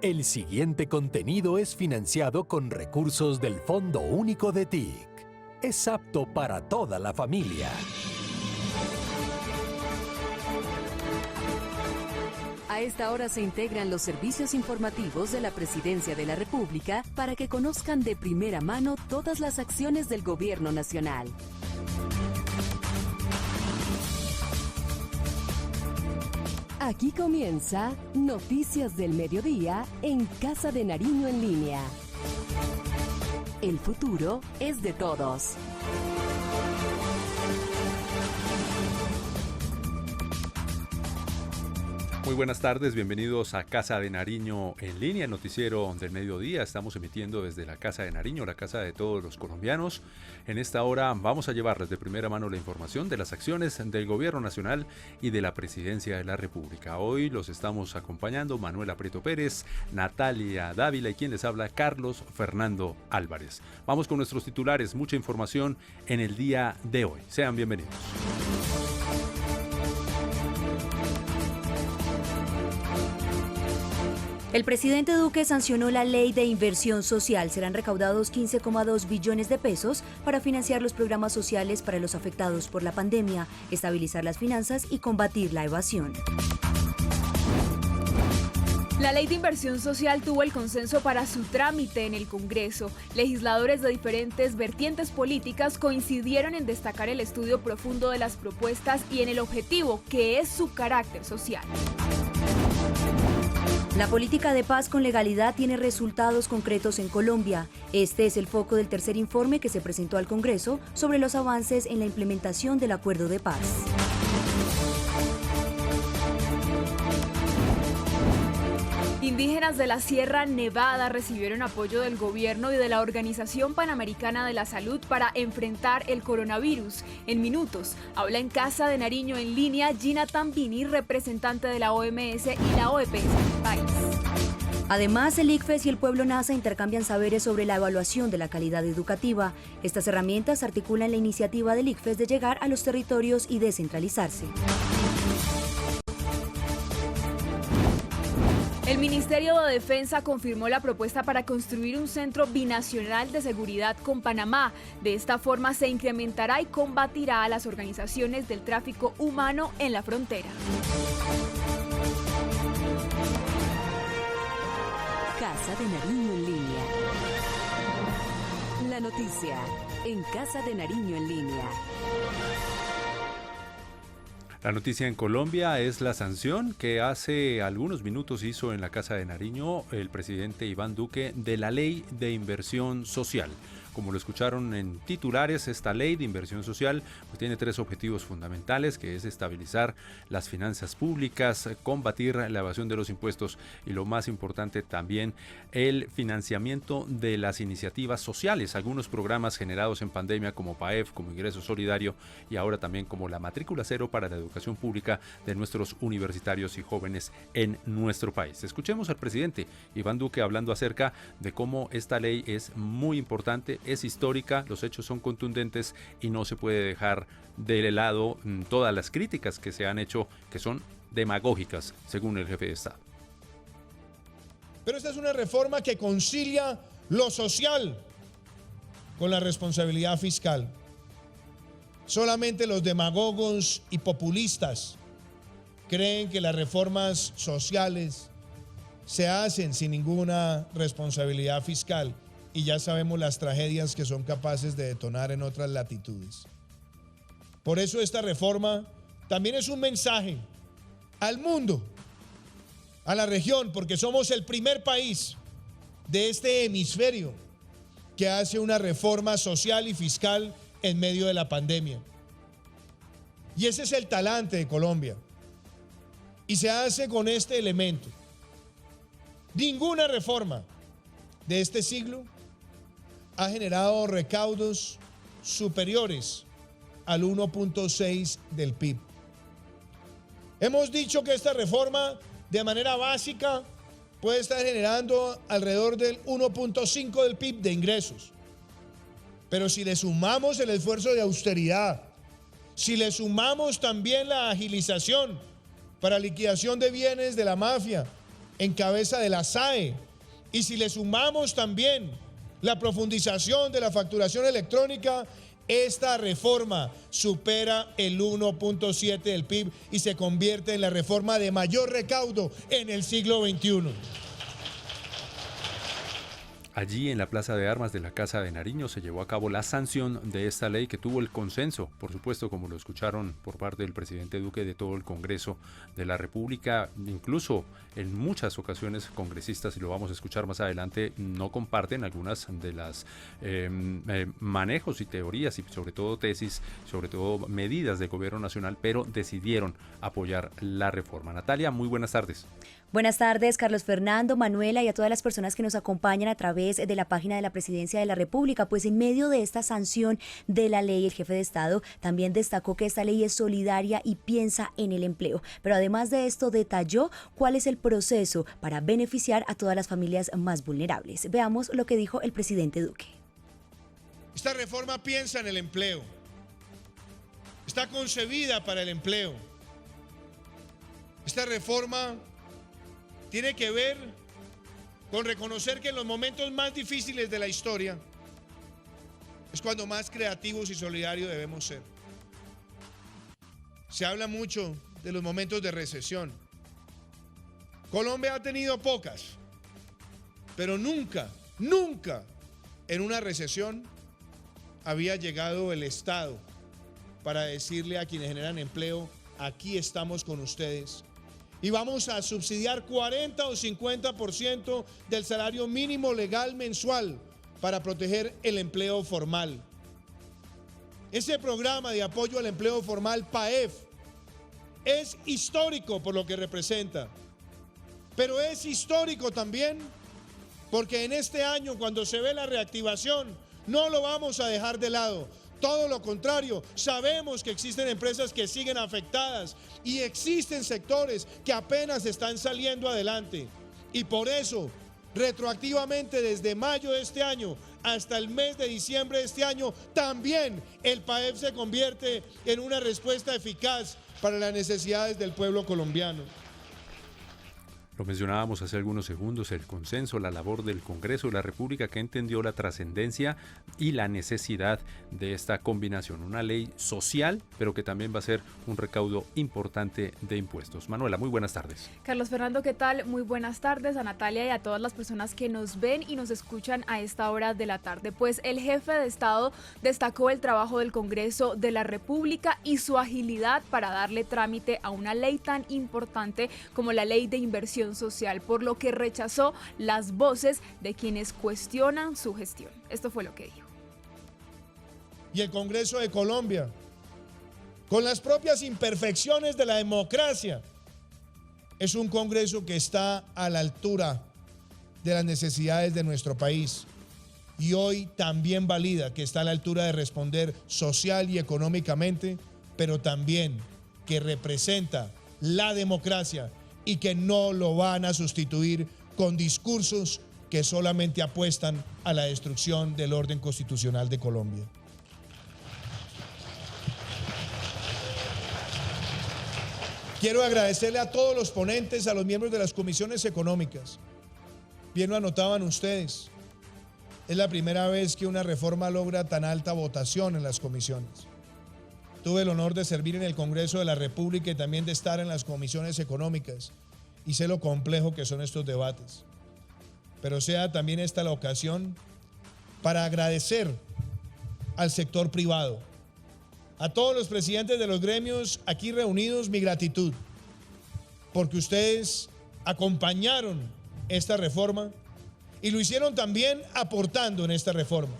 El siguiente contenido es financiado con recursos del Fondo Único de TIC. Es apto para toda la familia. A esta hora se integran los servicios informativos de la Presidencia de la República para que conozcan de primera mano todas las acciones del Gobierno Nacional. Aquí comienza Noticias del Mediodía en Casa de Nariño en línea. El futuro es de todos. Muy buenas tardes, bienvenidos a Casa de Nariño en línea, el noticiero del mediodía. Estamos emitiendo desde la Casa de Nariño, la casa de todos los colombianos. En esta hora vamos a llevarles de primera mano la información de las acciones del Gobierno Nacional y de la Presidencia de la República. Hoy los estamos acompañando Manuela Prieto Pérez, Natalia Dávila y quien les habla, Carlos Fernando Álvarez. Vamos con nuestros titulares, mucha información en el día de hoy. Sean bienvenidos. El presidente Duque sancionó la Ley de Inversión Social. Serán recaudados 15,2 billones de pesos para financiar los programas sociales para los afectados por la pandemia, estabilizar las finanzas y combatir la evasión. La Ley de Inversión Social tuvo el consenso para su trámite en el Congreso. Legisladores de diferentes vertientes políticas coincidieron en destacar el estudio profundo de las propuestas y en el objetivo, que es su carácter social. La política de paz con legalidad tiene resultados concretos en Colombia. Este es el foco del tercer informe que se presentó al Congreso sobre los avances en la implementación del acuerdo de paz. Indígenas de la Sierra Nevada recibieron apoyo del gobierno y de la Organización Panamericana de la Salud para enfrentar el coronavirus. En minutos, habla en Casa de Nariño en línea Gina Tambini, representante de la OMS y la OEPS del país. Además, el ICFES y el Pueblo NASA intercambian saberes sobre la evaluación de la calidad educativa. Estas herramientas articulan la iniciativa del ICFES de llegar a los territorios y descentralizarse. El Ministerio de Defensa confirmó la propuesta para construir un centro binacional de seguridad con Panamá. De esta forma se incrementará y combatirá a las organizaciones del tráfico humano en la frontera. Casa de Nariño en línea. La noticia en Casa de Nariño en línea. La noticia en Colombia es la sanción que hace algunos minutos hizo en la Casa de Nariño el presidente Iván Duque de la Ley de Inversión Social. Como lo escucharon en titulares, esta ley de inversión social pues tiene tres objetivos fundamentales, que es estabilizar las finanzas públicas, combatir la evasión de los impuestos y lo más importante también el financiamiento de las iniciativas sociales, algunos programas generados en pandemia como PAEF, como Ingreso Solidario y ahora también como la Matrícula Cero para la educación pública de nuestros universitarios y jóvenes en nuestro país. Escuchemos al presidente Iván Duque hablando acerca de cómo esta ley es muy importante, es histórica, los hechos son contundentes y no se puede dejar de lado todas las críticas que se han hecho, que son demagógicas, según el jefe de Estado. Pero esta es una reforma que concilia lo social con la responsabilidad fiscal. Solamente los demagogos y populistas creen que las reformas sociales se hacen sin ninguna responsabilidad fiscal. Y ya sabemos las tragedias que son capaces de detonar en otras latitudes. Por eso esta reforma también es un mensaje al mundo, a la región, porque somos el primer país de este hemisferio que hace una reforma social y fiscal en medio de la pandemia. Y ese es el talante de Colombia. Y se hace con este elemento. Ninguna reforma de este siglo ha generado recaudos superiores al 1.6 del PIB. Hemos dicho que esta reforma de manera básica puede estar generando alrededor del 1.5 del PIB de ingresos. Pero si le sumamos el esfuerzo de austeridad, si le sumamos también la agilización para liquidación de bienes de la mafia, en cabeza de la SAE, y si le sumamos también la profundización de la facturación electrónica, esta reforma supera el 1.7 del PIB y se convierte en la reforma de mayor recaudo en el siglo XXI. Allí en la Plaza de Armas de la Casa de Nariño se llevó a cabo la sanción de esta ley que tuvo el consenso, por supuesto, como lo escucharon por parte del presidente Duque, de todo el Congreso de la República. Incluso en muchas ocasiones congresistas, y lo vamos a escuchar más adelante, no comparten algunas de las manejos y teorías y sobre todo tesis, sobre todo medidas del gobierno nacional, pero decidieron apoyar la reforma. Natalia, muy buenas tardes. Buenas tardes, Carlos Fernando, Manuela y a todas las personas que nos acompañan a través de la página de la Presidencia de la República. Pues en medio de esta sanción de la ley, el jefe de Estado también destacó que esta ley es solidaria y piensa en el empleo. Pero además de esto, detalló cuál es el proceso para beneficiar a todas las familias más vulnerables. Veamos lo que dijo el presidente Duque. Esta reforma piensa en el empleo. Está concebida para el empleo. Esta reforma tiene que ver con reconocer que en los momentos más difíciles de la historia es cuando más creativos y solidarios debemos ser. Se habla mucho de los momentos de recesión. Colombia ha tenido pocas, pero nunca en una recesión había llegado el Estado para decirle a quienes generan empleo: aquí estamos con ustedes. Y vamos a subsidiar 40 o 50% del salario mínimo legal mensual para proteger el empleo formal. Ese programa de apoyo al empleo formal, PAEF, es histórico por lo que representa, pero es histórico también porque en este año, cuando se ve la reactivación, no lo vamos a dejar de lado. Todo lo contrario, sabemos que existen empresas que siguen afectadas y existen sectores que apenas están saliendo adelante. Y por eso, retroactivamente desde mayo de este año hasta el mes de diciembre de este año, también el PAEF se convierte en una respuesta eficaz para las necesidades del pueblo colombiano. Lo mencionábamos hace algunos segundos, el consenso, la labor del Congreso de la República, que entendió la trascendencia y la necesidad de esta combinación. Una ley social, pero que también va a ser un recaudo importante de impuestos. Manuela, muy buenas tardes. Carlos Fernando, ¿qué tal? Muy buenas tardes a Natalia y a todas las personas que nos ven y nos escuchan a esta hora de la tarde. Pues el jefe de Estado destacó el trabajo del Congreso de la República y su agilidad para darle trámite a una ley tan importante como la Ley de Inversión Social, por lo que rechazó las voces de quienes cuestionan su gestión. Esto fue lo que dijo. Y el Congreso de Colombia, con las propias imperfecciones de la democracia, es un Congreso que está a la altura de las necesidades de nuestro país y hoy también valida que está a la altura de responder social y económicamente, pero también que representa la democracia y que no lo van a sustituir con discursos que solamente apuestan a la destrucción del orden constitucional de Colombia. Quiero agradecerle a todos los ponentes, a los miembros de las comisiones económicas. Bien lo anotaban ustedes. Es la primera vez que una reforma logra tan alta votación en las comisiones. Tuve el honor de servir en el Congreso de la República y también de estar en las comisiones económicas y sé lo complejo que son estos debates. Pero sea también esta la ocasión para agradecer al sector privado, a todos los presidentes de los gremios aquí reunidos, mi gratitud, porque ustedes acompañaron esta reforma y lo hicieron también aportando en esta reforma.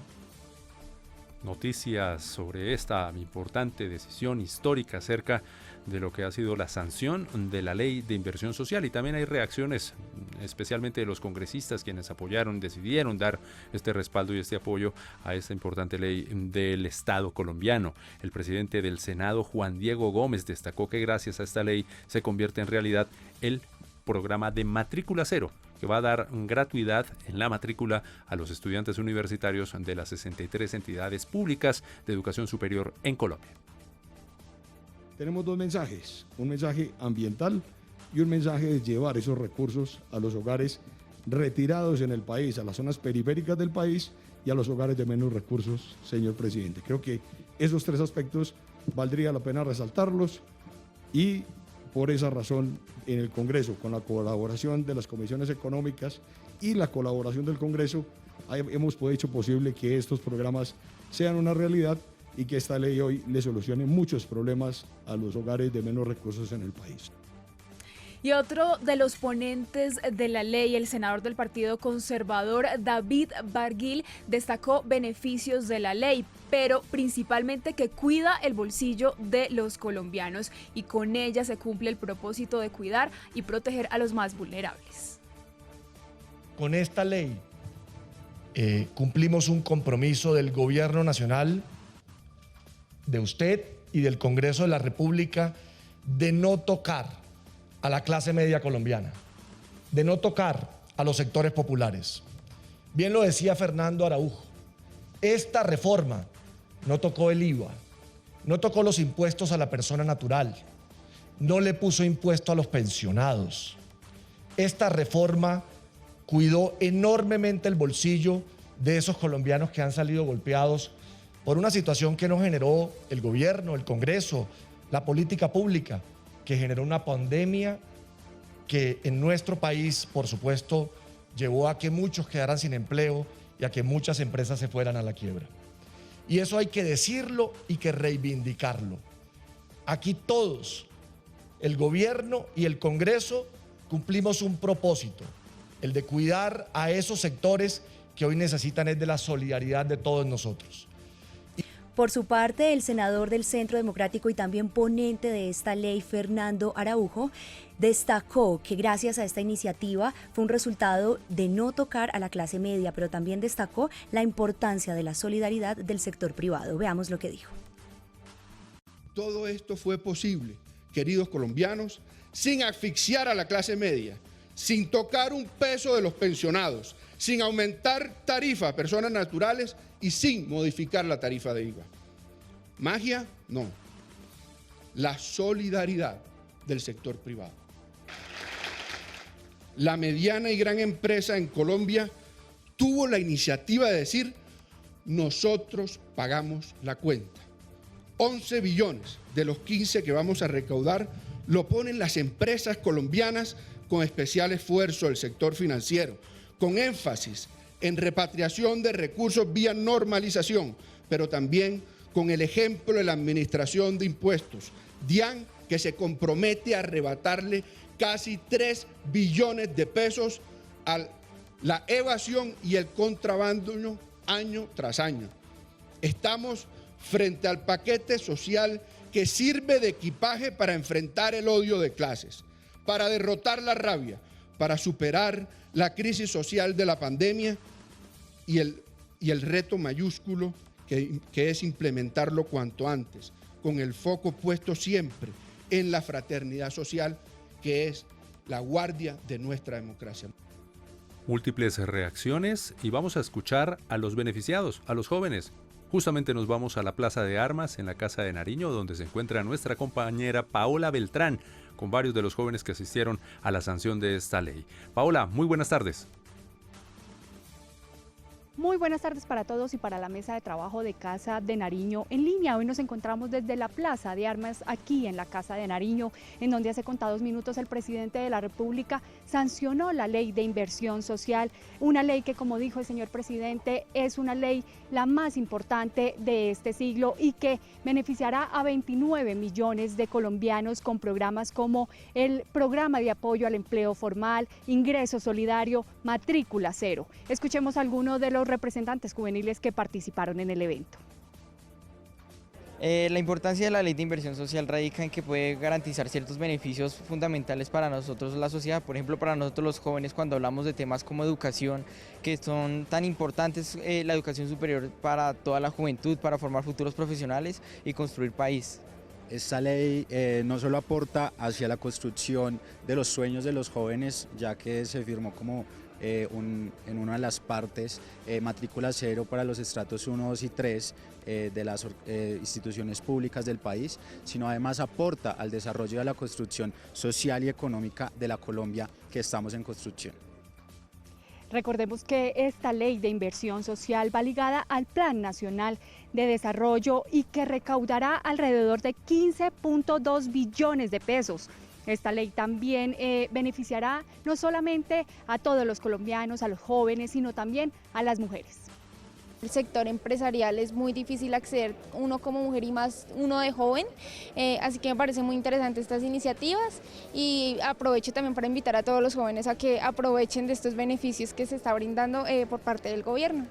Noticias sobre esta importante decisión histórica acerca de lo que ha sido la sanción de la Ley de Inversión Social, y también hay reacciones especialmente de los congresistas quienes apoyaron, decidieron dar este respaldo y este apoyo a esta importante ley del Estado colombiano. El presidente del Senado, Juan Diego Gómez, destacó que gracias a esta ley se convierte en realidad el programa de matrícula cero, que va a dar gratuidad en la matrícula a los estudiantes universitarios de las 63 entidades públicas de educación superior en Colombia. Tenemos dos mensajes, un mensaje ambiental y un mensaje es llevar esos recursos a los hogares retirados en el país, a las zonas periféricas del país y a los hogares de menos recursos, señor presidente. Creo que esos tres aspectos valdría la pena resaltarlos y por esa razón en el Congreso, con la colaboración de las comisiones económicas y la colaboración del Congreso, hemos hecho posible que estos programas sean una realidad y que esta ley hoy le solucione muchos problemas a los hogares de menos recursos en el país. Y otro de los ponentes de la ley, el senador del Partido Conservador, David Barguil, destacó beneficios de la ley, pero principalmente que cuida el bolsillo de los colombianos y con ella se cumple el propósito de cuidar y proteger a los más vulnerables. Con esta ley cumplimos un compromiso del Gobierno Nacional, de usted y del Congreso de la República, de no tocar a la clase media colombiana, de no tocar a los sectores populares. Bien lo decía Fernando Araujo, esta reforma no tocó el IVA, no tocó los impuestos a la persona natural, no le puso impuesto a los pensionados. Esta reforma cuidó enormemente el bolsillo de esos colombianos que han salido golpeados por una situación que no generó el gobierno, el Congreso, la política pública, que generó una pandemia que en nuestro país, por supuesto, llevó a que muchos quedaran sin empleo y a que muchas empresas se fueran a la quiebra. Y eso hay que decirlo y que reivindicarlo. Aquí todos, el gobierno y el Congreso, cumplimos un propósito, el de cuidar a esos sectores que hoy necesitan es de la solidaridad de todos nosotros. Por su parte, el senador del Centro Democrático y también ponente de esta ley, Fernando Araujo, destacó que gracias a esta iniciativa fue un resultado de no tocar a la clase media, pero también destacó la importancia de la solidaridad del sector privado. Veamos lo que dijo. Todo esto fue posible, queridos colombianos, sin asfixiar a la clase media, sin tocar un peso de los pensionados, sin aumentar tarifas a personas naturales y sin modificar la tarifa de IVA. Magia, no. La solidaridad del sector privado. La mediana y gran empresa en Colombia tuvo la iniciativa de decir, nosotros pagamos la cuenta. 11 billones de los 15 que vamos a recaudar lo ponen las empresas colombianas con especial esfuerzo del sector financiero, con énfasis en repatriación de recursos vía normalización, pero también con el ejemplo de la Administración de Impuestos, DIAN, que se compromete a arrebatarle casi 3 billones de pesos a la evasión y el contrabando año tras año. Estamos frente al paquete social que sirve de equipaje para enfrentar el odio de clases, para derrotar la rabia, para superar la crisis social de la pandemia y el reto mayúsculo que es implementarlo cuanto antes, con el foco puesto siempre en la fraternidad social, que es la guardia de nuestra democracia. Múltiples reacciones y vamos a escuchar a los beneficiados, a los jóvenes. Justamente nos vamos a la Plaza de Armas en la Casa de Nariño, donde se encuentra nuestra compañera Paola Beltrán, con varios de los jóvenes que asistieron a la sanción de esta ley. Paola, muy buenas tardes. Muy buenas tardes para todos y para la mesa de trabajo de Casa de Nariño en línea. Hoy nos encontramos desde la Plaza de Armas aquí en la Casa de Nariño, en donde hace contados minutos el presidente de la República sancionó la ley de inversión social, una ley que, como dijo el señor presidente, es una ley la más importante de este siglo y que beneficiará a 29 millones de colombianos con programas como el programa de apoyo al empleo formal, ingreso solidario, matrícula cero. Escuchemos a algunos de los representantes juveniles que participaron en el evento. La importancia de la ley de inversión social radica en que puede garantizar ciertos beneficios fundamentales para nosotros, la sociedad, por ejemplo para nosotros los jóvenes, cuando hablamos de temas como educación, que son tan importantes, la educación superior para toda la juventud, para formar futuros profesionales y construir país. Esta ley no solo aporta hacia la construcción de los sueños de los jóvenes, ya que se firmó como en una de las partes matrícula cero para los estratos 1, 2 y 3 de las instituciones públicas del país, sino además aporta al desarrollo de la construcción social y económica de la Colombia que estamos en construcción. Recordemos que esta ley de inversión social va ligada al Plan Nacional de Desarrollo y que recaudará alrededor de 15.2 billones de pesos. Esta ley también beneficiará no solamente a todos los colombianos, a los jóvenes, sino también a las mujeres. El sector empresarial es muy difícil acceder, uno como mujer y más uno de joven, así que me parecen muy interesantes estas iniciativas y aprovecho también para invitar a todos los jóvenes a que aprovechen de estos beneficios que se está brindando por parte del gobierno.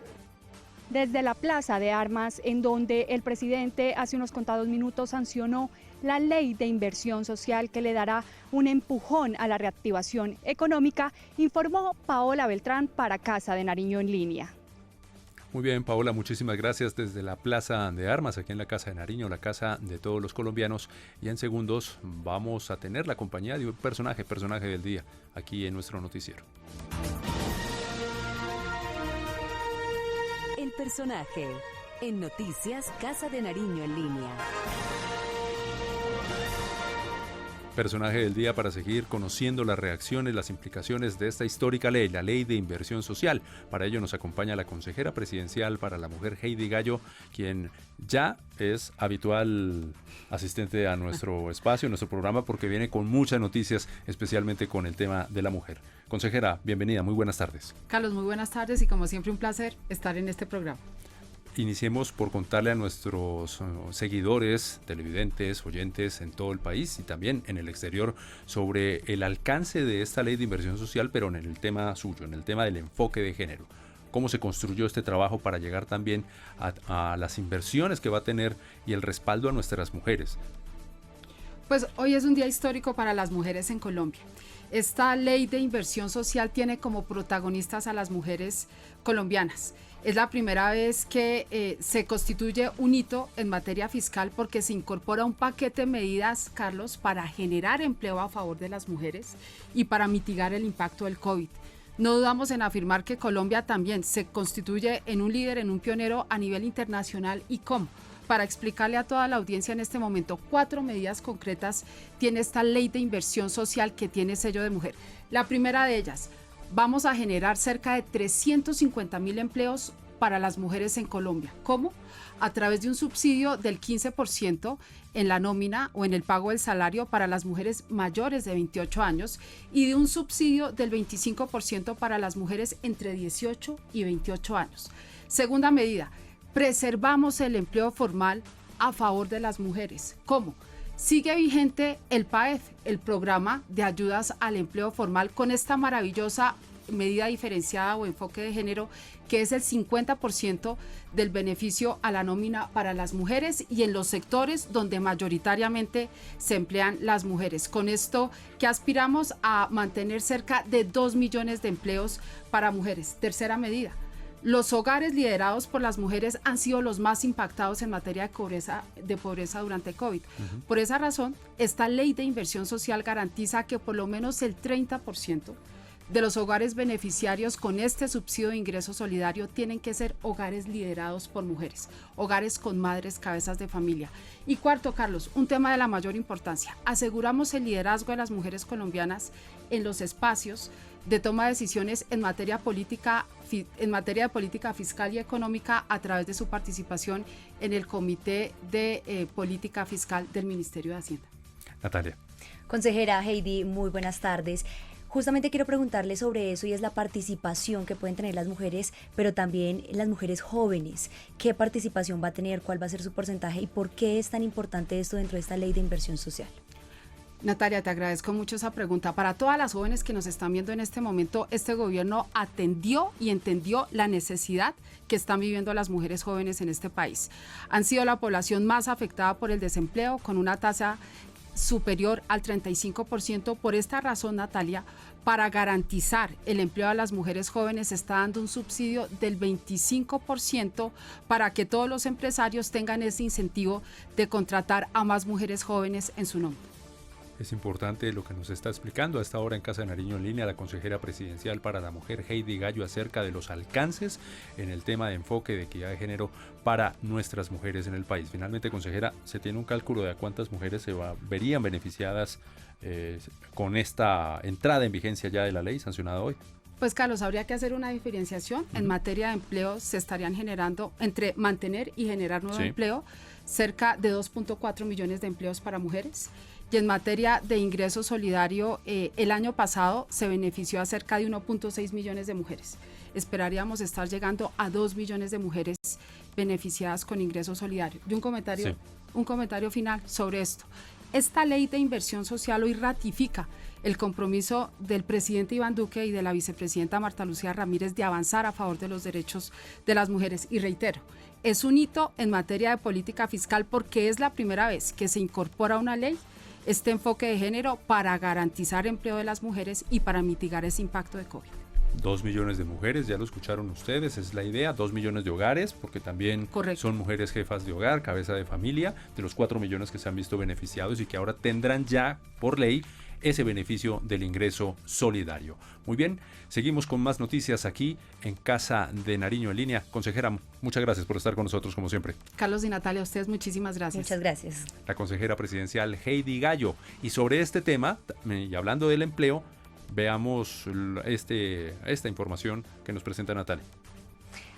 Desde la Plaza de Armas, en donde el presidente hace unos contados minutos sancionó la ley de inversión social que le dará un empujón a la reactivación económica, informó Paola Beltrán para Casa de Nariño en Línea. Muy bien, Paola, muchísimas gracias desde la Plaza de Armas, aquí en la Casa de Nariño, la casa de todos los colombianos. Y en segundos vamos a tener la compañía de un personaje del día, aquí en nuestro noticiero. El personaje, en Noticias Casa de Nariño en Línea. Personaje del día para seguir conociendo las reacciones, las implicaciones de esta histórica ley, la Ley de Inversión Social. Para ello nos acompaña la consejera presidencial para la mujer, Heidi Gallo, quien ya es habitual asistente a nuestro espacio, nuestro programa, porque viene con muchas noticias, especialmente con el tema de la mujer. Consejera, bienvenida, muy buenas tardes. Carlos, muy buenas tardes y como siempre un placer estar en este programa. Iniciemos por contarle a nuestros seguidores, televidentes, oyentes en todo el país y también en el exterior sobre el alcance de esta ley de inversión social, pero en el tema suyo, en el tema del enfoque de género. ¿Cómo se construyó este trabajo para llegar también a las inversiones que va a tener y el respaldo a nuestras mujeres? Pues hoy es un día histórico para las mujeres en Colombia. Esta ley de inversión social tiene como protagonistas a las mujeres colombianas. Es la primera vez que se constituye un hito en materia fiscal porque se incorpora un paquete de medidas, Carlos, para generar empleo a favor de las mujeres y para mitigar el impacto del COVID. No dudamos en afirmar que Colombia también se constituye en un líder, en un pionero a nivel internacional. ¿Y cómo? Para explicarle a toda la audiencia en este momento 4 medidas concretas tiene esta ley de inversión social que tiene sello de mujer. La primera de ellas, vamos a generar cerca de 350.000 empleos para las mujeres en Colombia. ¿Cómo? A través de un subsidio del 15% en la nómina o en el pago del salario para las mujeres mayores de 28 años y de un subsidio del 25% para las mujeres entre 18 y 28 años. Segunda medida, preservamos el empleo formal a favor de las mujeres. ¿Cómo? Sigue vigente el PAEF, el programa de ayudas al empleo formal, con esta maravillosa medida diferenciada o enfoque de género, que es el 50% del beneficio a la nómina para las mujeres y en los sectores donde mayoritariamente se emplean las mujeres. Con esto que aspiramos a mantener cerca de 2 millones de empleos para mujeres. Tercera medida. Los hogares liderados por las mujeres han sido los más impactados en materia de pobreza durante COVID. Por esa razón, esta ley de inversión social garantiza que por lo menos el 30% de los hogares beneficiarios con este subsidio de ingreso solidario tienen que ser hogares liderados por mujeres, hogares con madres cabezas de familia. Y cuarto, Carlos, un tema de la mayor importancia. Aseguramos el liderazgo de las mujeres colombianas en los espacios de toma de decisiones en materia de política fiscal y económica a través de su participación en el Comité de Política Fiscal del Ministerio de Hacienda. Natalia. Consejera Heidi, muy buenas tardes. Justamente quiero preguntarle sobre eso y es la participación que pueden tener las mujeres, pero también las mujeres jóvenes. ¿Qué participación va a tener? ¿Cuál va a ser su porcentaje? ¿Y por qué es tan importante esto dentro de esta ley de inversión social? Natalia, te agradezco mucho esa pregunta. Para todas las jóvenes que nos están viendo en este momento, este gobierno atendió y entendió la necesidad que están viviendo las mujeres jóvenes en este país. Han sido la población más afectada por el desempleo, con una tasa superior al 35%. Por esta razón, Natalia, para garantizar el empleo a las mujeres jóvenes, está dando un subsidio del 25% para que todos los empresarios tengan ese incentivo de contratar a más mujeres jóvenes en su nombre. Es importante lo que nos está explicando a esta hora en Casa de Nariño en línea la consejera presidencial para la mujer, Heidi Gallo, acerca de los alcances en el tema de enfoque de equidad de género para nuestras mujeres en el país. Finalmente, consejera, ¿se tiene un cálculo de a cuántas mujeres verían beneficiadas con esta entrada en vigencia ya de la ley sancionada hoy? Pues Carlos, habría que hacer una diferenciación. En materia de empleo se estarían generando, entre mantener y generar nuevo empleo, cerca de 2.4 millones de empleos para mujeres. Y en materia de ingreso solidario, el año pasado se benefició a cerca de 1.6 millones de mujeres. Esperaríamos estar llegando a 2 millones de mujeres beneficiadas con ingreso solidario. Y un comentario final sobre esto. Esta ley de inversión social hoy ratifica el compromiso del presidente Iván Duque y de la vicepresidenta Marta Lucía Ramírez de avanzar a favor de los derechos de las mujeres. Y reitero, es un hito en materia de política fiscal porque es la primera vez que se incorpora una ley este enfoque de género para garantizar empleo de las mujeres y para mitigar ese impacto de COVID. 2 millones de mujeres, ya lo escucharon ustedes, es la idea, 2 millones de hogares, porque también son mujeres jefas de hogar, cabeza de familia, de los 4 millones que se han visto beneficiados y que ahora tendrán ya, por ley, ese beneficio del ingreso solidario. Muy bien, seguimos con más noticias aquí en Casa de Nariño en línea. Consejera, muchas gracias por estar con nosotros como siempre. Carlos y Natalia, a ustedes muchísimas gracias. Muchas gracias. La consejera presidencial Heidi Gallo. Y sobre este tema, y hablando del empleo, veamos esta información que nos presenta Natalia.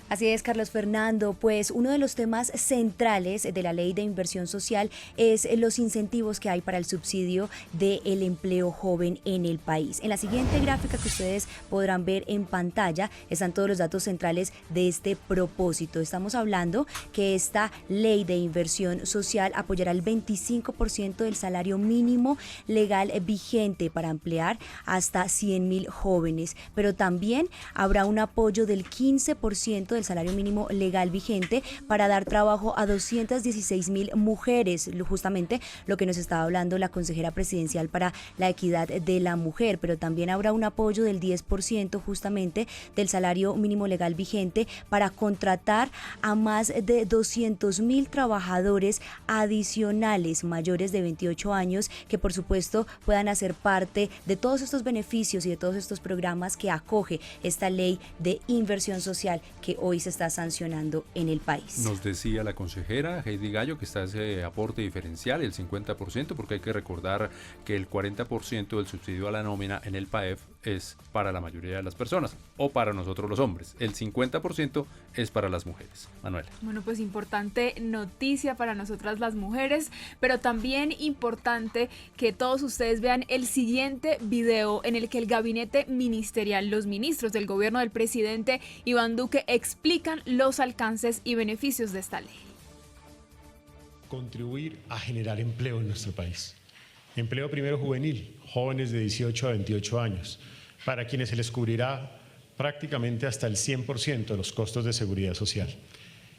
Así es, Carlos Fernando, pues uno de los temas centrales de la Ley de Inversión Social es los incentivos que hay para el subsidio del empleo joven en el país. En la siguiente gráfica que ustedes podrán ver en pantalla están todos los datos centrales de este propósito. Estamos hablando que esta Ley de Inversión Social apoyará el 25% del salario mínimo legal vigente para emplear hasta 100.000 jóvenes, pero también habrá un apoyo del 15% del salario mínimo legal vigente para dar trabajo a 216.000 mujeres, justamente lo que nos estaba hablando la consejera presidencial para la equidad de la mujer, pero también habrá un apoyo del 10% justamente del salario mínimo legal vigente para contratar a más de 200.000 trabajadores adicionales mayores de 28 años que por supuesto puedan hacer parte de todos estos beneficios y de todos estos programas que acoge esta ley de inversión social que hoy se está sancionando en el país. Nos decía la consejera Heidi Gallo que está ese aporte diferencial, el 50%, porque hay que recordar que el 40% del subsidio a la nómina en el PAEF es para la mayoría de las personas, o para nosotros los hombres. El 50% es para las mujeres. Manuela. Bueno, pues importante noticia para nosotras las mujeres, pero también importante que todos ustedes vean el siguiente video en el que el gabinete ministerial, los ministros del gobierno del presidente Iván Duque explican los alcances y beneficios de esta ley. Contribuir a generar empleo en nuestro país. Empleo primero juvenil, jóvenes de 18 a 28 años, para quienes se les cubrirá prácticamente hasta el 100% de los costos de seguridad social.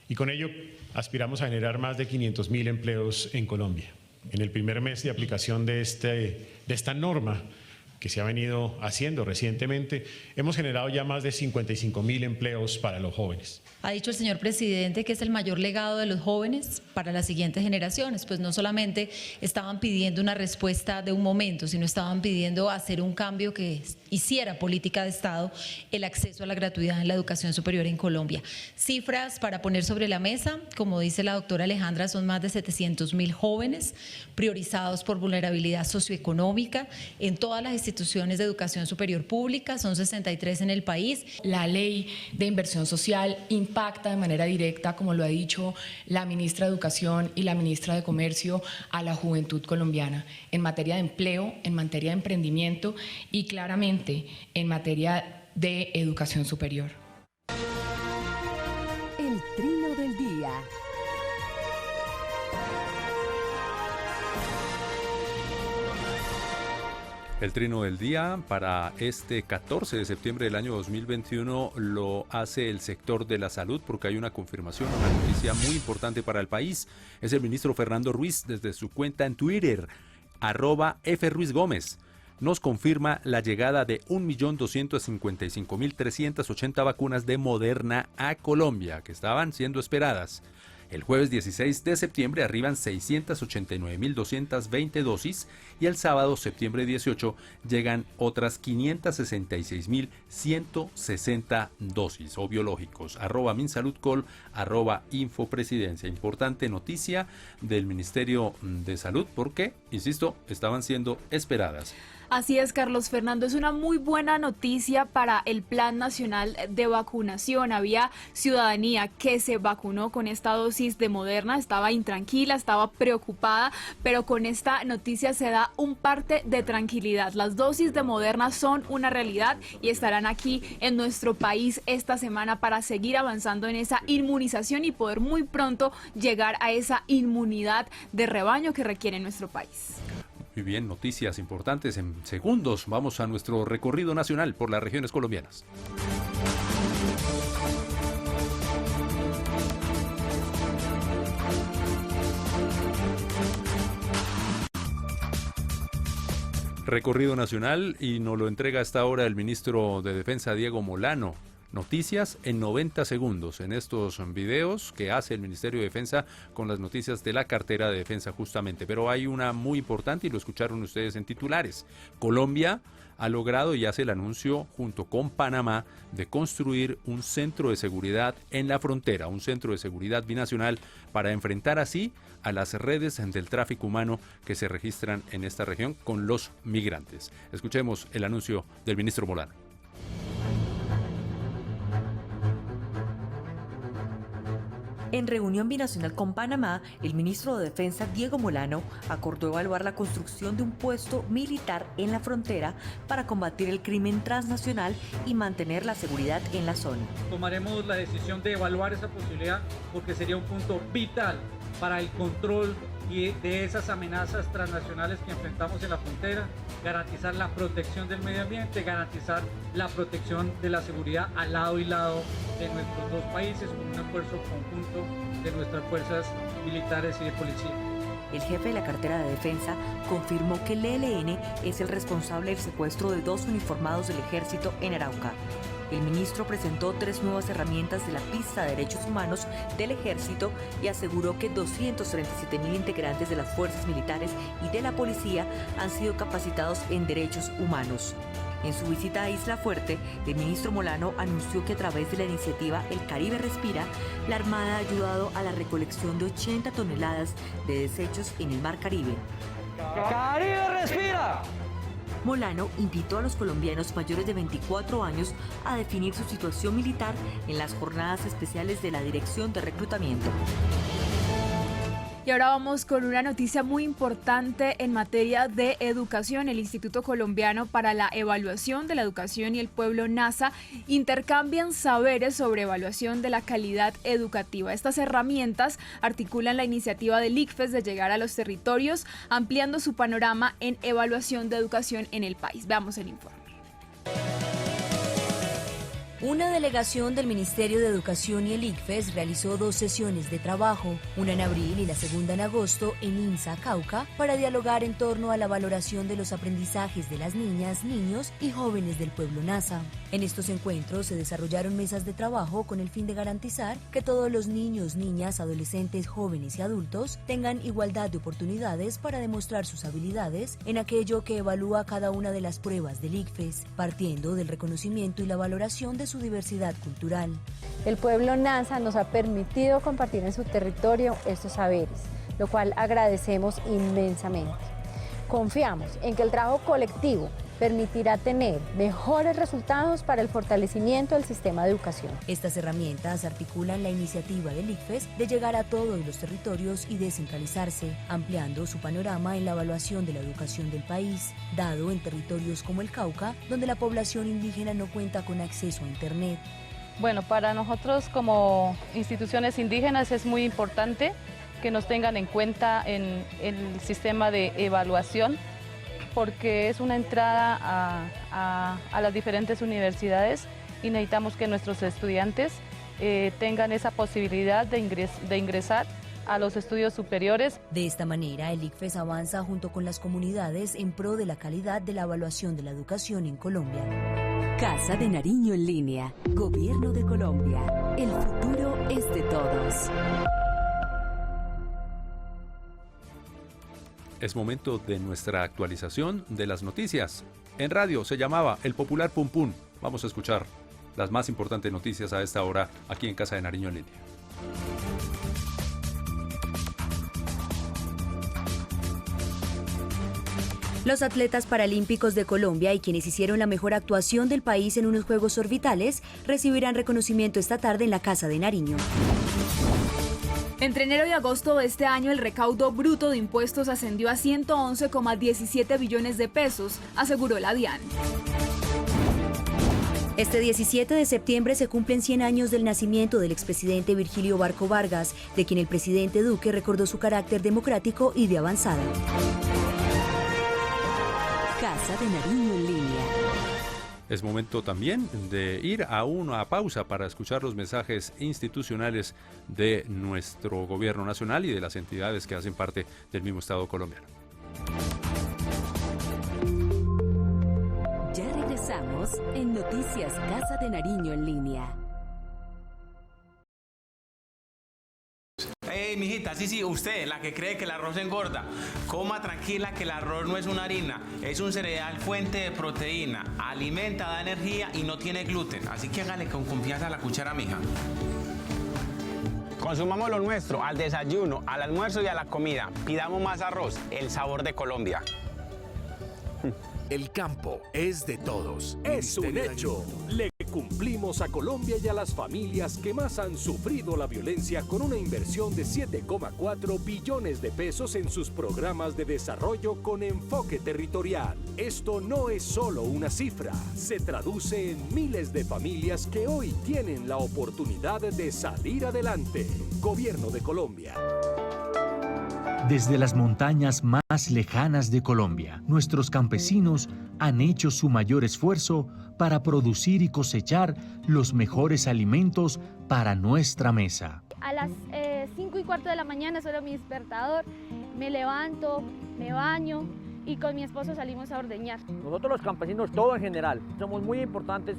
Y con ello aspiramos a generar más de 500.000 empleos en Colombia. En el primer mes de aplicación de esta norma, que se ha venido haciendo recientemente, hemos generado ya más de 55.000 empleos para los jóvenes. Ha dicho el señor presidente que es el mayor legado de los jóvenes para las siguientes generaciones, pues no solamente estaban pidiendo una respuesta de un momento, sino estaban pidiendo hacer un cambio que hiciera política de Estado, el acceso a la gratuidad en la educación superior en Colombia. Cifras para poner sobre la mesa, como dice la doctora Alejandra, son más de 700.000 jóvenes priorizados por vulnerabilidad socioeconómica en todas las instituciones de educación superior pública, son 63 en el país. La ley de inversión social impacta de manera directa, como lo ha dicho la ministra de Educación y la ministra de Comercio, a la juventud colombiana en materia de empleo, en materia de emprendimiento y claramente en materia de educación superior. El trino del día. El trino del día para este 14 de septiembre del año 2021 lo hace el sector de la salud porque hay una confirmación, una noticia muy importante para el país. Es el ministro Fernando Ruiz desde su cuenta en Twitter, @FRuizGómez. nos confirma la llegada de 1.255.380 vacunas de Moderna a Colombia, que estaban siendo esperadas. El jueves 16 de septiembre arriban 689.220 dosis y el sábado, septiembre 18, llegan otras 566.160 dosis o biológicos. @MinSaludCol, @InfoPresidencia. Importante noticia del Ministerio de Salud porque, insisto, estaban siendo esperadas. Así es, Carlos Fernando, es una muy buena noticia para el Plan Nacional de Vacunación. Había ciudadanía que se vacunó con esta dosis de Moderna, estaba intranquila, estaba preocupada, pero con esta noticia se da un parte de tranquilidad. Las dosis de Moderna son una realidad y estarán aquí en nuestro país esta semana para seguir avanzando en esa inmunización y poder muy pronto llegar a esa inmunidad de rebaño que requiere nuestro país. Muy bien, noticias importantes en segundos. Vamos a nuestro recorrido nacional por las regiones colombianas. Recorrido nacional y nos lo entrega hasta ahora el ministro de Defensa, Diego Molano. Noticias en 90 segundos en estos videos que hace el Ministerio de Defensa con las noticias de la cartera de defensa justamente. Pero hay una muy importante y lo escucharon ustedes en titulares. Colombia ha logrado y hace el anuncio junto con Panamá de construir un centro de seguridad en la frontera, un centro de seguridad binacional para enfrentar así a las redes del tráfico humano que se registran en esta región con los migrantes. Escuchemos el anuncio del ministro Molano. En reunión binacional con Panamá, el ministro de Defensa, Diego Molano, acordó evaluar la construcción de un puesto militar en la frontera para combatir el crimen transnacional y mantener la seguridad en la zona. Tomaremos la decisión de evaluar esa posibilidad porque sería un punto vital para el control y de esas amenazas transnacionales que enfrentamos en la frontera, garantizar la protección del medio ambiente, garantizar la protección de la seguridad al lado y lado de nuestros dos países, con un esfuerzo conjunto de nuestras fuerzas militares y de policía. El jefe de la cartera de defensa confirmó que el ELN es el responsable del secuestro de 2 uniformados del ejército en Arauca. El ministro presentó 3 nuevas herramientas de la pista de derechos humanos del ejército y aseguró que 237.000 integrantes de las fuerzas militares y de la policía han sido capacitados en derechos humanos. En su visita a Isla Fuerte, el ministro Molano anunció que a través de la iniciativa El Caribe Respira, la Armada ha ayudado a la recolección de 80 toneladas de desechos en el Mar Caribe. ¡Caribe Respira! Molano invitó a los colombianos mayores de 24 años a definir su situación militar en las jornadas especiales de la Dirección de Reclutamiento. Y ahora vamos con una noticia muy importante en materia de educación. El Instituto Colombiano para la Evaluación de la Educación y el Pueblo, NASA, intercambian saberes sobre evaluación de la calidad educativa. Estas herramientas articulan la iniciativa del ICFES de llegar a los territorios, ampliando su panorama en evaluación de educación en el país. Veamos el informe. Una delegación del Ministerio de Educación y el ICFES realizó 2 sesiones de trabajo, una en abril y la segunda en agosto en INSA, Cauca, para dialogar en torno a la valoración de los aprendizajes de las niñas, niños y jóvenes del pueblo NASA. En estos encuentros se desarrollaron mesas de trabajo con el fin de garantizar que todos los niños, niñas, adolescentes, jóvenes y adultos tengan igualdad de oportunidades para demostrar sus habilidades en aquello que evalúa cada una de las pruebas del ICFES, partiendo del reconocimiento y la valoración de su diversidad cultural. El pueblo NASA nos ha permitido compartir en su territorio estos saberes, lo cual agradecemos inmensamente. Confiamos en que el trabajo colectivo permitirá tener mejores resultados para el fortalecimiento del sistema de educación. Estas herramientas articulan la iniciativa del ICFES de llegar a todos los territorios y descentralizarse, ampliando su panorama en la evaluación de la educación del país, dado en territorios como el Cauca, donde la población indígena no cuenta con acceso a Internet. Bueno, para nosotros como instituciones indígenas es muy importante que nos tengan en cuenta en el sistema de evaluación, porque es una entrada a las diferentes universidades y necesitamos que nuestros estudiantes tengan esa posibilidad de ingresar a los estudios superiores. De esta manera, el ICFES avanza junto con las comunidades en pro de la calidad de la evaluación de la educación en Colombia. Casa de Nariño en línea. Gobierno de Colombia. El futuro es de todos. Es momento de nuestra actualización de las noticias. En radio se llamaba El Popular Pum Pum. Vamos a escuchar las más importantes noticias a esta hora aquí en Casa de Nariño en línea. Los atletas paralímpicos de Colombia y quienes hicieron la mejor actuación del país en unos Juegos Orbitales recibirán reconocimiento esta tarde en la Casa de Nariño. Entre enero y agosto de este año, el recaudo bruto de impuestos ascendió a 111,17 billones de pesos, aseguró la DIAN. Este 17 de septiembre se cumplen 100 años del nacimiento del expresidente Virgilio Barco Vargas, de quien el presidente Duque recordó su carácter democrático y de avanzada. Casa de Nariño en línea. Es momento también de ir a una pausa para escuchar los mensajes institucionales de nuestro gobierno nacional y de las entidades que hacen parte del mismo Estado colombiano. Ya regresamos en Noticias Casa de Nariño en línea. Mijita, sí, usted, la que cree que el arroz engorda, coma tranquila que el arroz no es una harina, es un cereal fuente de proteína, alimenta, da energía y no tiene gluten, así que hágale con confianza a la cuchara, mija. Consumamos lo nuestro al desayuno, al almuerzo y a la comida. Pidamos más arroz, el sabor de Colombia. El campo es de todos. Es un hecho. Le cumplimos a Colombia y a las familias que más han sufrido la violencia con una inversión de 7,4 billones de pesos en sus programas de desarrollo con enfoque territorial. Esto no es solo una cifra, se traduce en miles de familias que hoy tienen la oportunidad de salir adelante. Gobierno de Colombia. Desde las montañas más lejanas de Colombia, nuestros campesinos han hecho su mayor esfuerzo para producir y cosechar los mejores alimentos para nuestra mesa. A las 5:15 de la mañana suena mi despertador, me levanto, me baño y con mi esposo salimos a ordeñar. Nosotros los campesinos, todo en general, somos muy importantes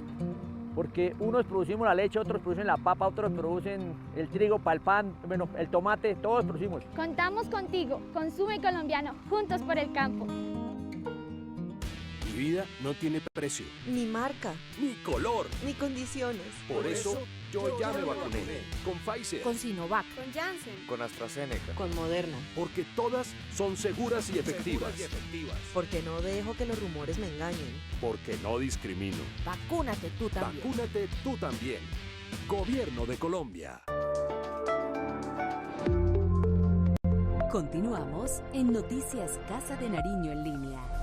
porque unos producimos la leche, otros producen la papa, otros producen el trigo para el pan, bueno, el tomate, todos producimos. Contamos contigo, consume colombiano, juntos por el campo. Mi vida no tiene precio, ni marca, ni color, ni condiciones. Por eso yo ya me vacuné. Con Pfizer, con Sinovac, con Janssen, con AstraZeneca, con Moderna. Porque todas son seguras y efectivas. Porque no dejo que los rumores me engañen. Porque no discrimino. Vacúnate tú también. Vacúnate tú también. Gobierno de Colombia. Continuamos en Noticias Casa de Nariño en línea.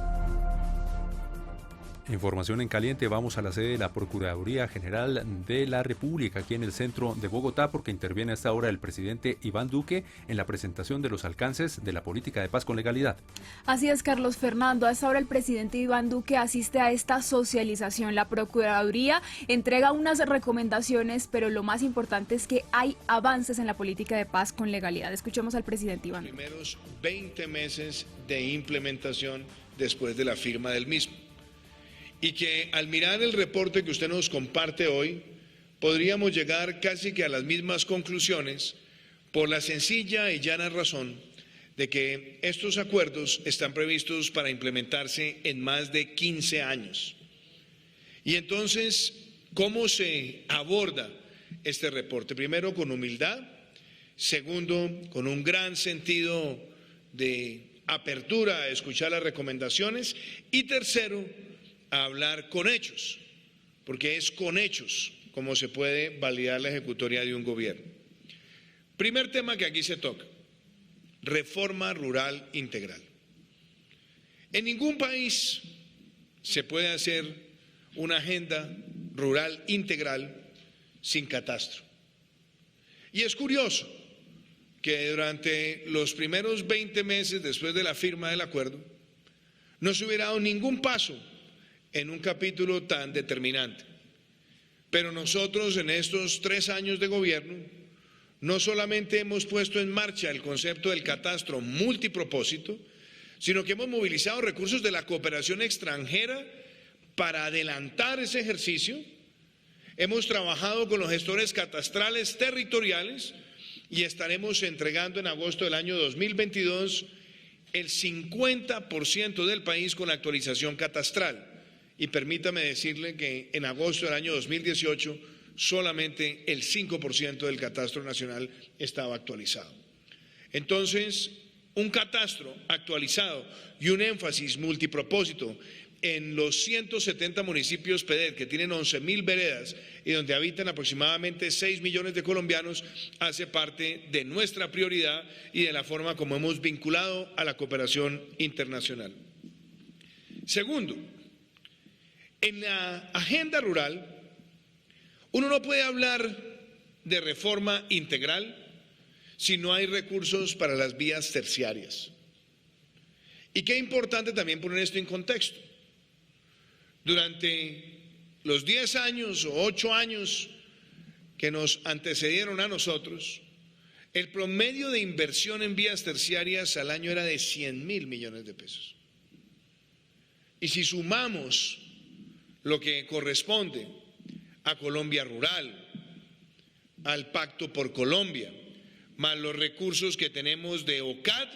Información en caliente, vamos a la sede de la Procuraduría General de la República, aquí en el centro de Bogotá, porque interviene a esta hora el presidente Iván Duque en la presentación de los alcances de la política de paz con legalidad. Así es, Carlos Fernando. A esta hora el presidente Iván Duque asiste a esta socialización. La Procuraduría entrega unas recomendaciones, pero lo más importante es que hay avances en la política de paz con legalidad. Escuchemos al presidente Iván Duque. Primeros 20 meses de implementación después de la firma del mismo. Y que al mirar el reporte que usted nos comparte hoy, podríamos llegar casi que a las mismas conclusiones por la sencilla y llana razón de que estos acuerdos están previstos para implementarse en más de 15 años. Y entonces, ¿cómo se aborda este reporte? Primero, con humildad. Segundo, con un gran sentido de apertura a escuchar las recomendaciones. Y tercero, a hablar con hechos, porque es con hechos como se puede validar la ejecutoria de un gobierno. Primer tema que aquí se toca, reforma rural integral. En ningún país se puede hacer una agenda rural integral sin catastro. Y es curioso que durante los primeros 20 meses después de la firma del acuerdo no se hubiera dado ningún paso en un capítulo tan determinante. Pero nosotros en estos 3 años de gobierno no solamente hemos puesto en marcha el concepto del catastro multipropósito, sino que hemos movilizado recursos de la cooperación extranjera para adelantar ese ejercicio. Hemos trabajado con los gestores catastrales territoriales y estaremos entregando en agosto del año 2022 el 50% del país con actualización catastral. Y permítame decirle que en agosto del año 2018 solamente el 5% del catastro nacional estaba actualizado. Entonces, un catastro actualizado y un énfasis multipropósito en los 170 municipios PEDET, que tienen 11.000 veredas y donde habitan aproximadamente 6 millones de colombianos, hace parte de nuestra prioridad y de la forma como hemos vinculado a la cooperación internacional. Segundo, en la agenda rural, uno no puede hablar de reforma integral si no hay recursos para las vías terciarias. Y qué importante también poner esto en contexto. Durante los 10 años o 8 años que nos antecedieron a nosotros, el promedio de inversión en vías terciarias al año era de 100.000 millones de pesos. Y si sumamos lo que corresponde a Colombia Rural, al Pacto por Colombia, más los recursos que tenemos de OCAD,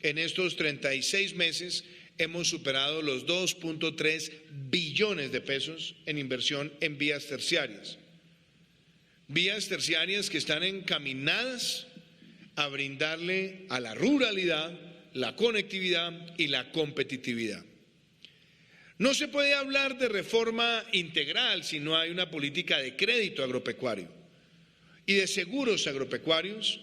en estos 36 meses hemos superado los 2.3 billones de pesos en inversión en vías terciarias. Vías terciarias que están encaminadas a brindarle a la ruralidad la conectividad y la competitividad. No se puede hablar de reforma integral si no hay una política de crédito agropecuario y de seguros agropecuarios,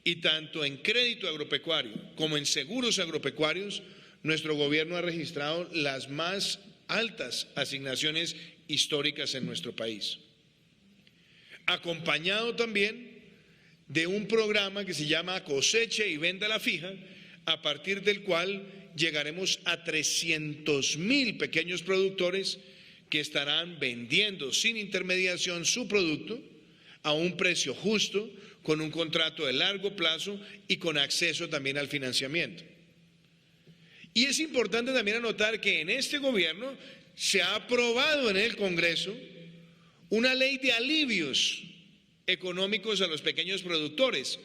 y tanto en crédito agropecuario como en seguros agropecuarios, nuestro gobierno ha registrado las más altas asignaciones históricas en nuestro país. Acompañado también de un programa que se llama Coseche y Venda la Fija, a partir del cual llegaremos a 300.000 pequeños productores que estarán vendiendo sin intermediación su producto a un precio justo, con un contrato de largo plazo y con acceso también al financiamiento. Y es importante también anotar que en este gobierno se ha aprobado en el Congreso una ley de alivios económicos a los pequeños productores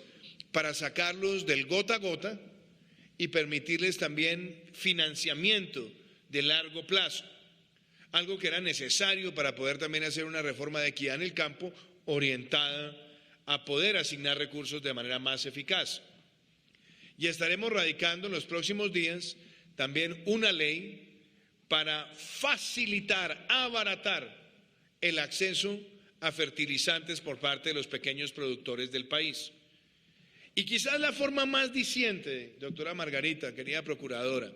para sacarlos del gota a gota y permitirles también financiamiento de largo plazo, algo que era necesario para poder también hacer una reforma de equidad en el campo orientada a poder asignar recursos de manera más eficaz. Y estaremos radicando en los próximos días también una ley para facilitar, abaratar el acceso a fertilizantes por parte de los pequeños productores del país. Y quizás la forma más diciente, doctora Margarita, querida procuradora,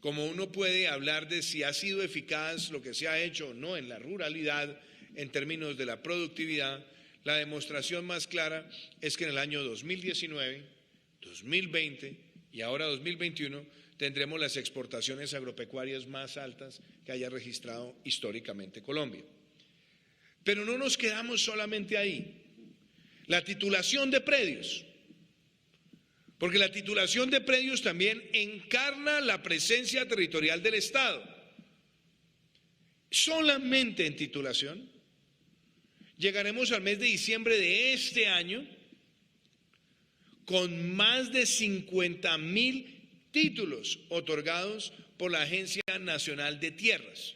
como uno puede hablar de si ha sido eficaz lo que se ha hecho o no en la ruralidad en términos de la productividad, la demostración más clara es que en el año 2019, 2020 y ahora 2021 tendremos las exportaciones agropecuarias más altas que haya registrado históricamente Colombia. Pero no nos quedamos solamente ahí. La titulación de predios, porque la titulación de predios también encarna la presencia territorial del Estado. Solamente en titulación llegaremos al mes de diciembre de este año con más de 50.000 títulos otorgados por la Agencia Nacional de Tierras,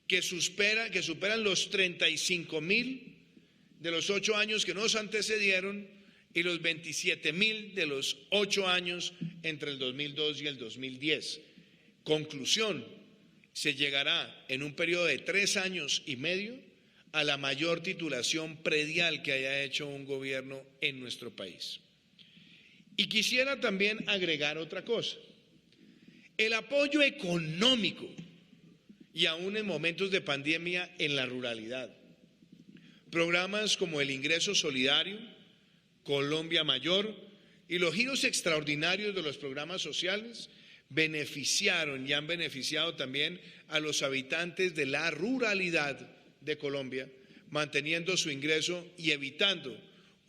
que superan los 35.000 de los 8 años que nos antecedieron y los 27.000 de los 8 años entre el 2002 y el 2010. Conclusión, se llegará en un periodo de 3 años y medio a la mayor titulación predial que haya hecho un gobierno en nuestro país. Y quisiera también agregar otra cosa. El apoyo económico, y aún en momentos de pandemia, en la ruralidad. Programas como el Ingreso Solidario, Colombia Mayor y los giros extraordinarios de los programas sociales beneficiaron y han beneficiado también a los habitantes de la ruralidad de Colombia, manteniendo su ingreso y evitando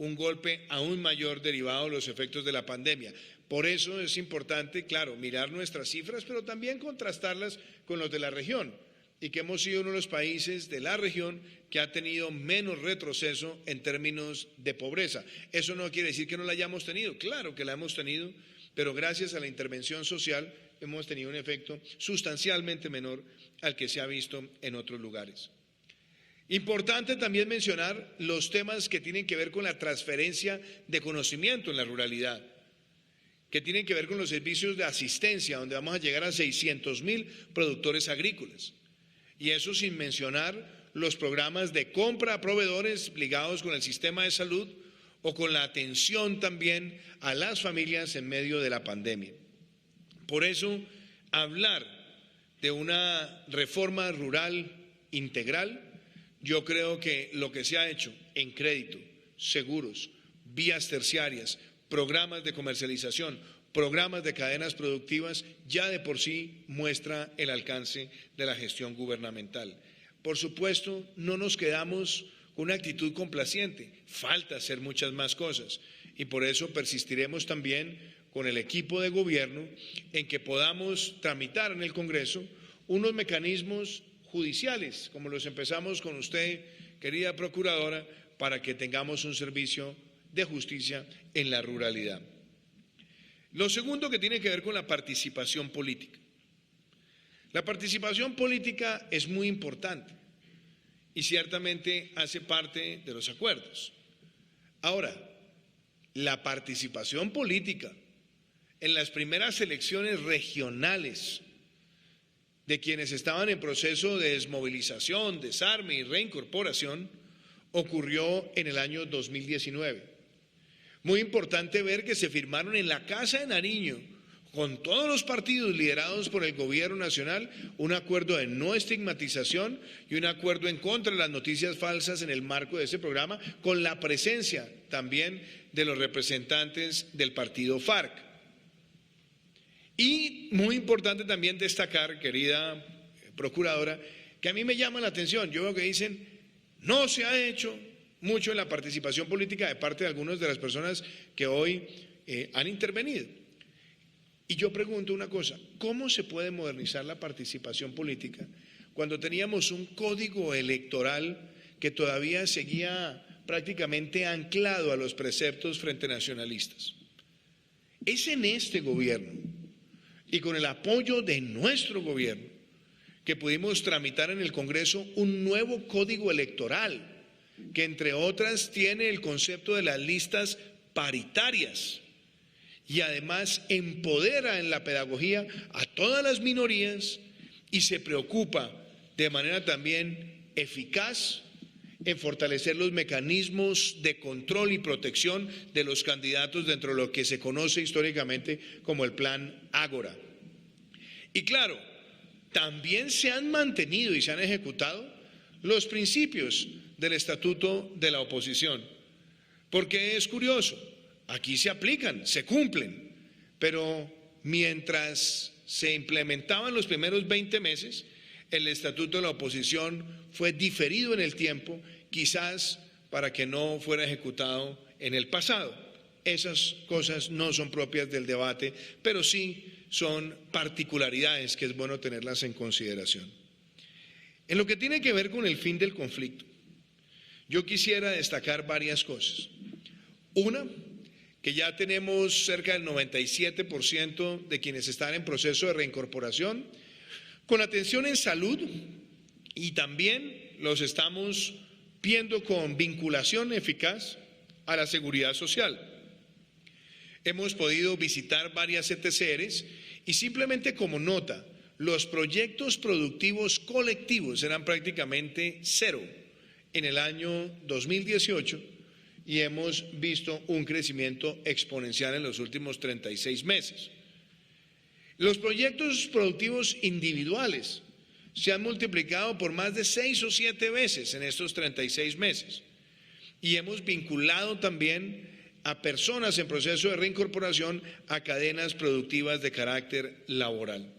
un golpe aún mayor derivado de los efectos de la pandemia. Por eso es importante, claro, mirar nuestras cifras, pero también contrastarlas con los de la región, y que hemos sido uno de los países de la región que ha tenido menos retroceso en términos de pobreza. Eso no quiere decir que no la hayamos tenido, claro que la hemos tenido, pero gracias a la intervención social hemos tenido un efecto sustancialmente menor al que se ha visto en otros lugares. Importante también mencionar los temas que tienen que ver con la transferencia de conocimiento en la ruralidad, que tienen que ver con los servicios de asistencia, donde vamos a llegar a 600.000 productores agrícolas. Y eso sin mencionar los programas de compra a proveedores ligados con el sistema de salud o con la atención también a las familias en medio de la pandemia. Por eso, hablar de una reforma rural integral, yo creo que lo que se ha hecho en crédito, seguros, vías terciarias, programas de comercialización, programas de cadenas productivas, ya de por sí muestra el alcance de la gestión gubernamental. Por supuesto, no nos quedamos con una actitud complaciente, falta hacer muchas más cosas y por eso persistiremos también con el equipo de gobierno en que podamos tramitar en el Congreso unos mecanismos judiciales, como los empezamos con usted, querida Procuradora, para que tengamos un servicio de justicia en la ruralidad. Lo segundo que tiene que ver con la participación política. La participación política es muy importante y ciertamente hace parte de los acuerdos. Ahora, la participación política en las primeras elecciones regionales de quienes estaban en proceso de desmovilización, desarme y reincorporación ocurrió en el año 2019. Muy importante ver que se firmaron en la Casa de Nariño, con todos los partidos liderados por el Gobierno Nacional, un acuerdo de no estigmatización y un acuerdo en contra de las noticias falsas en el marco de ese programa, con la presencia también de los representantes del partido FARC. Y muy importante también destacar, querida Procuradora, que a mí me llama la atención, yo veo que dicen, no se ha hecho mucho en la participación política de parte de algunas de las personas que hoy han intervenido. Y yo pregunto una cosa, ¿cómo se puede modernizar la participación política cuando teníamos un código electoral que todavía seguía prácticamente anclado a los preceptos frente nacionalistas? Es en este gobierno y con el apoyo de nuestro gobierno que pudimos tramitar en el Congreso un nuevo código electoral que entre otras tiene el concepto de las listas paritarias y además empodera en la pedagogía a todas las minorías y se preocupa de manera también eficaz en fortalecer los mecanismos de control y protección de los candidatos dentro de lo que se conoce históricamente como el Plan Ágora. Y claro, también se han mantenido y se han ejecutado los principios del Estatuto de la Oposición, porque es curioso, aquí se aplican, se cumplen, pero mientras se implementaban los primeros 20 meses, el Estatuto de la Oposición fue diferido en el tiempo, quizás para que no fuera ejecutado en el pasado. Esas cosas no son propias del debate, pero sí son particularidades que es bueno tenerlas en consideración. En lo que tiene que ver con el fin del conflicto, yo quisiera destacar varias cosas. Una, que ya tenemos cerca del 97% de quienes están en proceso de reincorporación, con atención en salud y también los estamos viendo con vinculación eficaz a la seguridad social. Hemos podido visitar varias ETCRs y simplemente como nota, los proyectos productivos colectivos eran prácticamente cero en el año 2018 y hemos visto un crecimiento exponencial en los últimos 36 meses. Los proyectos productivos individuales se han multiplicado por más de 6 o 7 veces en estos 36 meses y hemos vinculado también a personas en proceso de reincorporación a cadenas productivas de carácter laboral.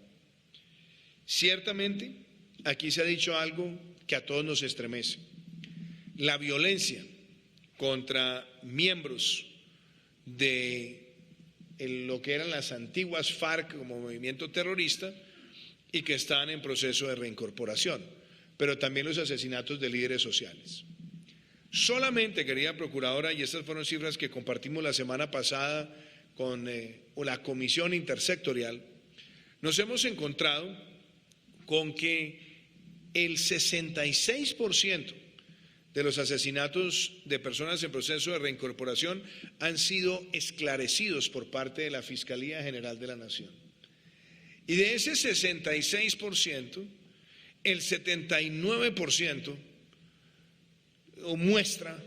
Ciertamente, aquí se ha dicho algo que a todos nos estremece. La violencia contra miembros de lo que eran las antiguas FARC como movimiento terrorista y que están en proceso de reincorporación, pero también los asesinatos de líderes sociales. Solamente, querida Procuradora, y estas fueron cifras que compartimos la semana pasada con la Comisión Intersectorial, nos hemos encontrado con que el 66% de los asesinatos de personas en proceso de reincorporación han sido esclarecidos por parte de la Fiscalía General de la Nación. Y de ese 66%, el 79% muestra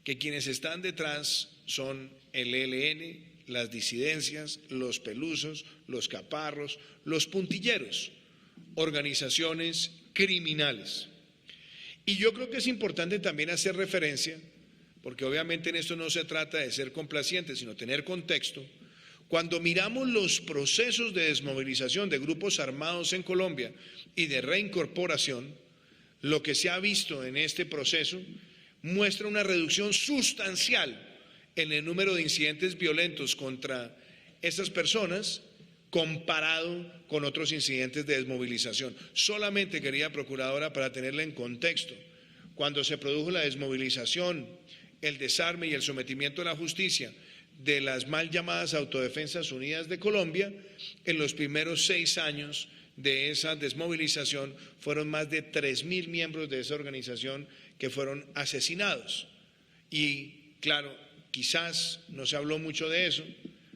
que quienes están detrás son el ELN, las disidencias, los pelusos, los caparros, los puntilleros, organizaciones criminales. Y yo creo que es importante también hacer referencia, porque obviamente en esto no se trata de ser complacientes, sino tener contexto. Cuando miramos los procesos de desmovilización de grupos armados en Colombia y de reincorporación, lo que se ha visto en este proceso muestra una reducción sustancial en el número de incidentes violentos contra estas personas comparado con otros incidentes de desmovilización. Solamente, querida Procuradora, para tenerla en contexto, cuando se produjo la desmovilización, el desarme y el sometimiento a la justicia de las mal llamadas Autodefensas Unidas de Colombia, en los primeros 6 años de esa desmovilización fueron más de 3.000 miembros de esa organización que fueron asesinados. Y claro, quizás no se habló mucho de eso,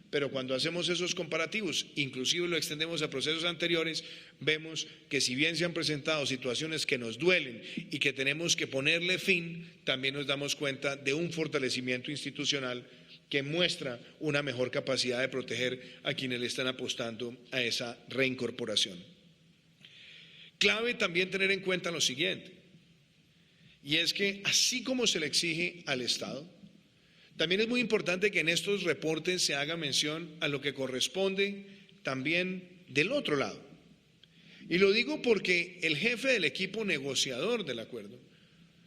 pero cuando hacemos esos comparativos, inclusive lo extendemos a procesos anteriores, vemos que si bien se han presentado situaciones que nos duelen y que tenemos que ponerle fin, también nos damos cuenta de un fortalecimiento institucional que muestra una mejor capacidad de proteger a quienes le están apostando a esa reincorporación. Clave también tener en cuenta lo siguiente, y es que así como se le exige al Estado, también es muy importante que en estos reportes se haga mención a lo que corresponde también del otro lado. Y lo digo porque el jefe del equipo negociador del acuerdo,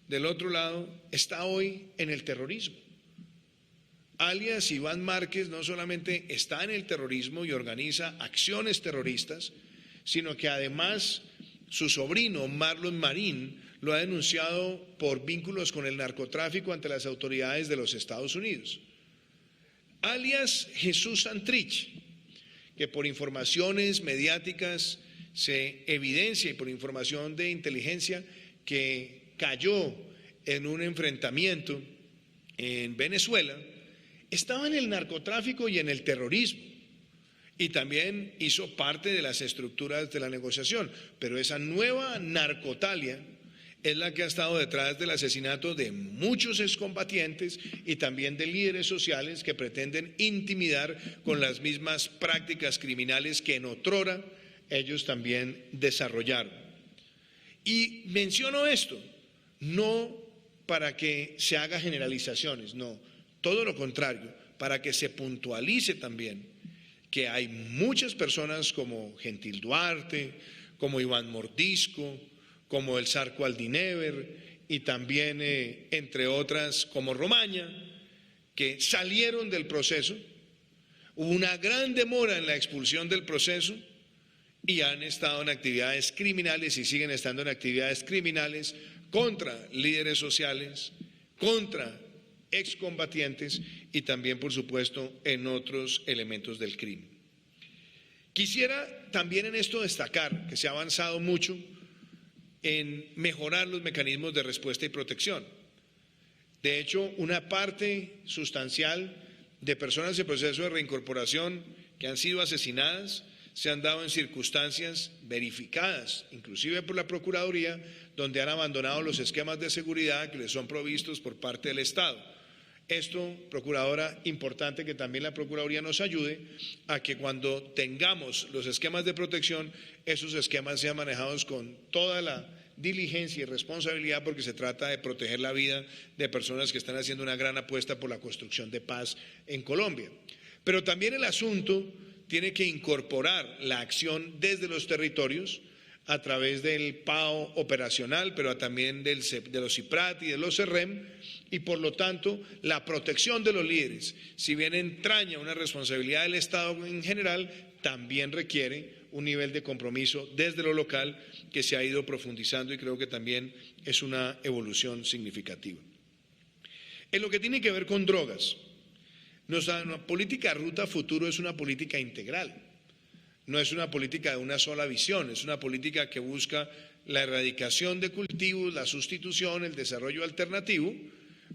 del otro lado, está hoy en el terrorismo. Alias Iván Márquez no solamente está en el terrorismo y organiza acciones terroristas, sino que además su sobrino Marlon Marín lo ha denunciado por vínculos con el narcotráfico ante las autoridades de los Estados Unidos. Alias Jesús Santrich, que por informaciones mediáticas se evidencia y por información de inteligencia que cayó en un enfrentamiento en Venezuela, estaba en el narcotráfico y en el terrorismo. Y también hizo parte de las estructuras de la negociación. Pero esa nueva narcotalia es la que ha estado detrás del asesinato de muchos excombatientes y también de líderes sociales que pretenden intimidar con las mismas prácticas criminales que en otrora ellos también desarrollaron. Y menciono esto, no para que se haga generalizaciones, no, todo lo contrario, para que se puntualice también que hay muchas personas como Gentil Duarte, como Iván Mordisco, como el Zarco Aldinever y también, entre otras, como Romaña, que salieron del proceso, hubo una gran demora en la expulsión del proceso y han estado en actividades criminales y siguen estando en actividades criminales contra líderes sociales, contra excombatientes y también, por supuesto, en otros elementos del crimen. Quisiera también en esto destacar que se ha avanzado mucho en mejorar los mecanismos de respuesta y protección. De hecho, una parte sustancial de personas en proceso de reincorporación que han sido asesinadas se han dado en circunstancias verificadas, inclusive por la Procuraduría, donde han abandonado los esquemas de seguridad que les son provistos por parte del Estado. Esto, Procuradora, importante que también la Procuraduría nos ayude a que cuando tengamos los esquemas de protección, esos esquemas sean manejados con toda la diligencia y responsabilidad, porque se trata de proteger la vida de personas que están haciendo una gran apuesta por la construcción de paz en Colombia. Pero también el asunto tiene que incorporar la acción desde los territorios a través del PAO operacional, pero también de los CIPRAT y de los CERREM, y por lo tanto la protección de los líderes, si bien entraña una responsabilidad del Estado en general, también requiere un nivel de compromiso desde lo local que se ha ido profundizando y creo que también es una evolución significativa. En lo que tiene que ver con drogas, nuestra política Ruta Futuro es una política integral. No es una política de una sola visión, es una política que busca la erradicación de cultivos, la sustitución, el desarrollo alternativo,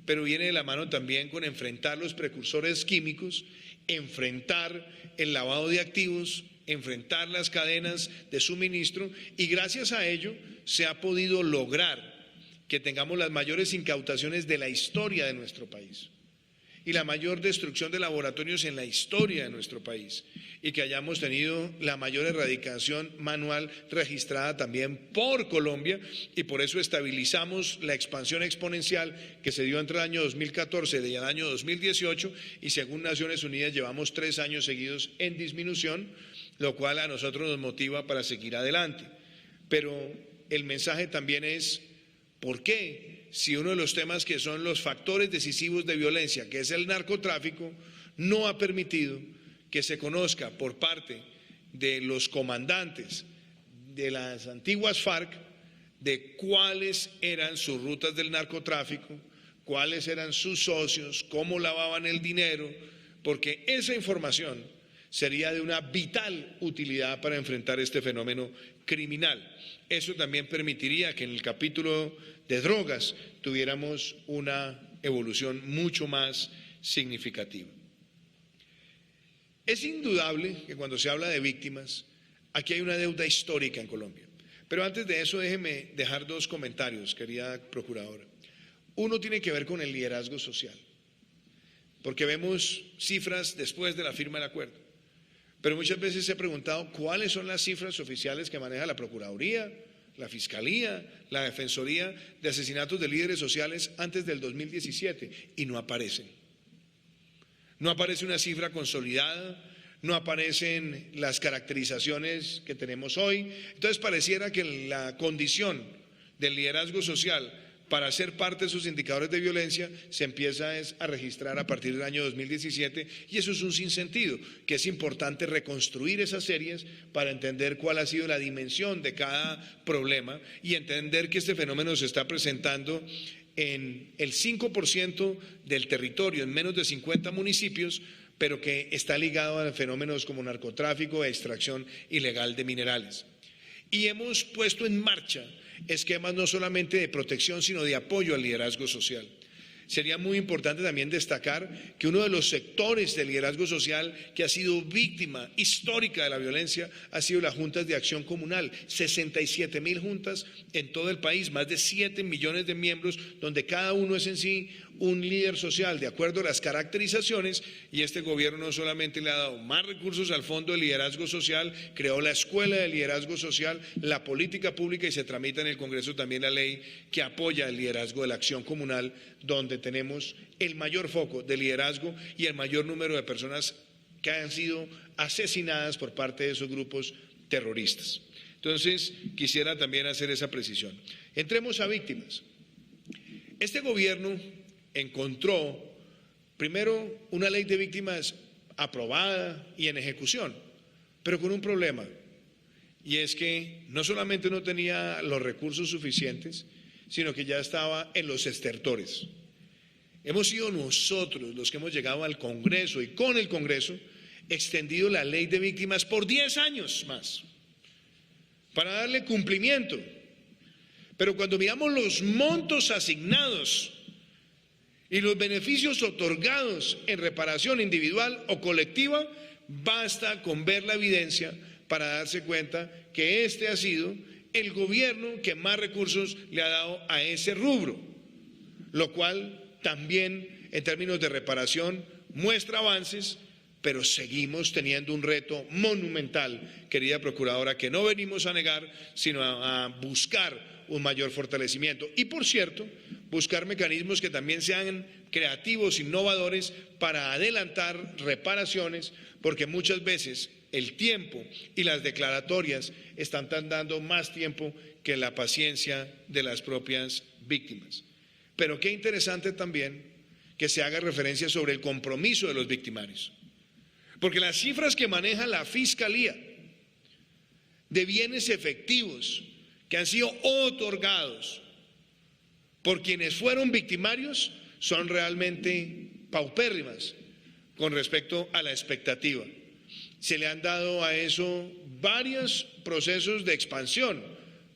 pero viene de la mano también con enfrentar los precursores químicos, enfrentar el lavado de activos, enfrentar las cadenas de suministro y gracias a ello se ha podido lograr que tengamos las mayores incautaciones de la historia de nuestro país y la mayor destrucción de laboratorios en la historia de nuestro país y que hayamos tenido la mayor erradicación manual registrada también por Colombia y por eso estabilizamos la expansión exponencial que se dio entre el año 2014 y el año 2018 y según Naciones Unidas llevamos 3 años seguidos en disminución, lo cual a nosotros nos motiva para seguir adelante. Pero el mensaje también es ¿por qué? Si uno de los temas que son los factores decisivos de violencia, que es el narcotráfico, no ha permitido que se conozca por parte de los comandantes de las antiguas FARC de cuáles eran sus rutas del narcotráfico, cuáles eran sus socios, cómo lavaban el dinero, porque esa información sería de una vital utilidad para enfrentar este fenómeno criminal. Eso también permitiría que en el capítulo de drogas tuviéramos una evolución mucho más significativa. Es indudable que cuando se habla de víctimas, aquí hay una deuda histórica en Colombia. Pero antes de eso déjeme dejar 2 comentarios, querida Procuradora. Uno tiene que ver con el liderazgo social, porque vemos cifras después de la firma del acuerdo. Pero muchas veces se ha preguntado cuáles son las cifras oficiales que maneja la Procuraduría, la Fiscalía, la Defensoría de asesinatos de líderes sociales antes del 2017 y no aparecen. No aparece una cifra consolidada, no aparecen las caracterizaciones que tenemos hoy. Entonces pareciera que la condición del liderazgo social para ser parte de sus indicadores de violencia se empieza a registrar a partir del año 2017 y eso es un sinsentido, que es importante reconstruir esas series para entender cuál ha sido la dimensión de cada problema y entender que este fenómeno se está presentando en el 5% del territorio, en menos de 50 municipios, pero que está ligado a fenómenos como narcotráfico e extracción ilegal de minerales. Y hemos puesto en marcha esquemas no solamente de protección, sino de apoyo al liderazgo social. Sería muy importante también destacar que uno de los sectores del liderazgo social que ha sido víctima histórica de la violencia ha sido las juntas de acción comunal, 67.000 juntas en todo el país, más de 7 millones de miembros, donde cada uno es en sí un líder social de acuerdo a las caracterizaciones y este gobierno no solamente le ha dado más recursos al Fondo de Liderazgo Social, creó la Escuela de Liderazgo Social, la política pública y se tramita en el Congreso también la ley que apoya el liderazgo de la acción comunal, donde tenemos el mayor foco de liderazgo y el mayor número de personas que han sido asesinadas por parte de esos grupos terroristas. Entonces, quisiera también hacer esa precisión. Entremos a víctimas. Este gobierno encontró, primero, una ley de víctimas aprobada y en ejecución, pero con un problema, y es que no solamente no tenía los recursos suficientes, sino que ya estaba en los estertores. Hemos sido nosotros los que hemos llegado al Congreso y con el Congreso extendido la ley de víctimas por 10 años más, para darle cumplimiento. Pero cuando miramos los montos asignados y los beneficios otorgados en reparación individual o colectiva, basta con ver la evidencia para darse cuenta que este ha sido el gobierno que más recursos le ha dado a ese rubro, lo cual también en términos de reparación muestra avances, pero seguimos teniendo un reto monumental, querida Procuradora, que no venimos a negar, sino a buscar un mayor fortalecimiento. Y por cierto, buscar mecanismos que también sean creativos, innovadores, para adelantar reparaciones, porque muchas veces el tiempo y las declaratorias están dando más tiempo que la paciencia de las propias víctimas. Pero qué interesante también que se haga referencia sobre el compromiso de los victimarios. Porque las cifras que maneja la Fiscalía de bienes efectivos que han sido otorgados por quienes fueron victimarios son realmente paupérrimas con respecto a la expectativa. Se le han dado a eso varios procesos de expansión.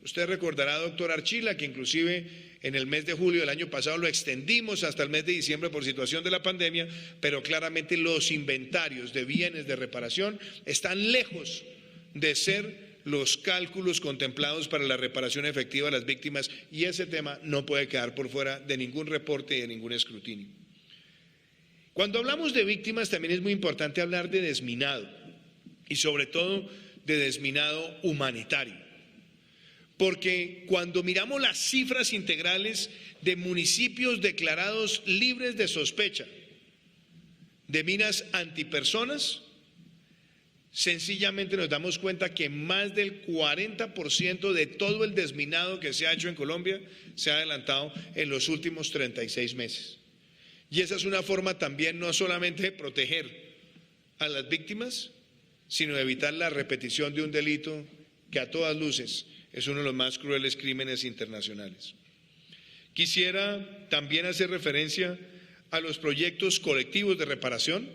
Usted recordará, doctor Archila, que inclusive en el mes de julio del año pasado lo extendimos hasta el mes de diciembre por situación de la pandemia, pero claramente los inventarios de bienes de reparación están lejos de ser los cálculos contemplados para la reparación efectiva de las víctimas, y ese tema no puede quedar por fuera de ningún reporte y de ningún escrutinio. Cuando hablamos de víctimas también es muy importante hablar de desminado, y sobre todo de desminado humanitario. Porque cuando miramos las cifras integrales de municipios declarados libres de sospecha de minas antipersonas, sencillamente nos damos cuenta que más del 40% de todo el desminado que se ha hecho en Colombia se ha adelantado en los últimos 36 meses. Y esa es una forma también no solamente de proteger a las víctimas, sino de evitar la repetición de un delito que a todas luces es uno de los más crueles crímenes internacionales. Quisiera también hacer referencia a los proyectos colectivos de reparación,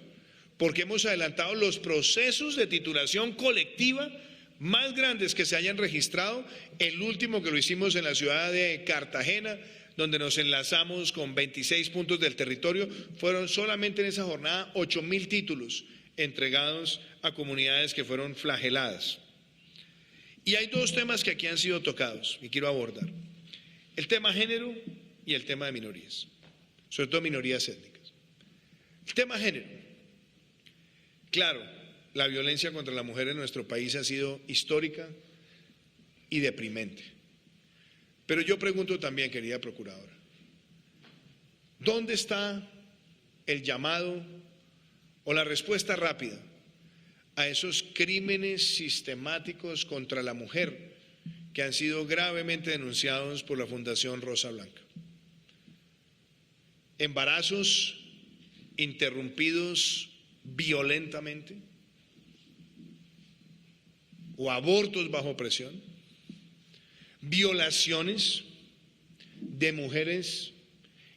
porque hemos adelantado los procesos de titulación colectiva más grandes que se hayan registrado. El último que lo hicimos en la ciudad de Cartagena, donde nos enlazamos con 26 puntos del territorio, fueron solamente en esa jornada 8.000 títulos entregados a comunidades que fueron flageladas. Y hay dos temas que aquí han sido tocados y quiero abordar: el tema género y el tema de minorías, sobre todo minorías étnicas. El tema género, claro, la violencia contra la mujer en nuestro país ha sido histórica y deprimente. Pero yo pregunto también, querida procuradora, ¿dónde está el llamado o la respuesta rápida a esos crímenes sistemáticos contra la mujer que han sido gravemente denunciados por la Fundación Rosa Blanca? Embarazos interrumpidos violentamente o abortos bajo presión, violaciones de mujeres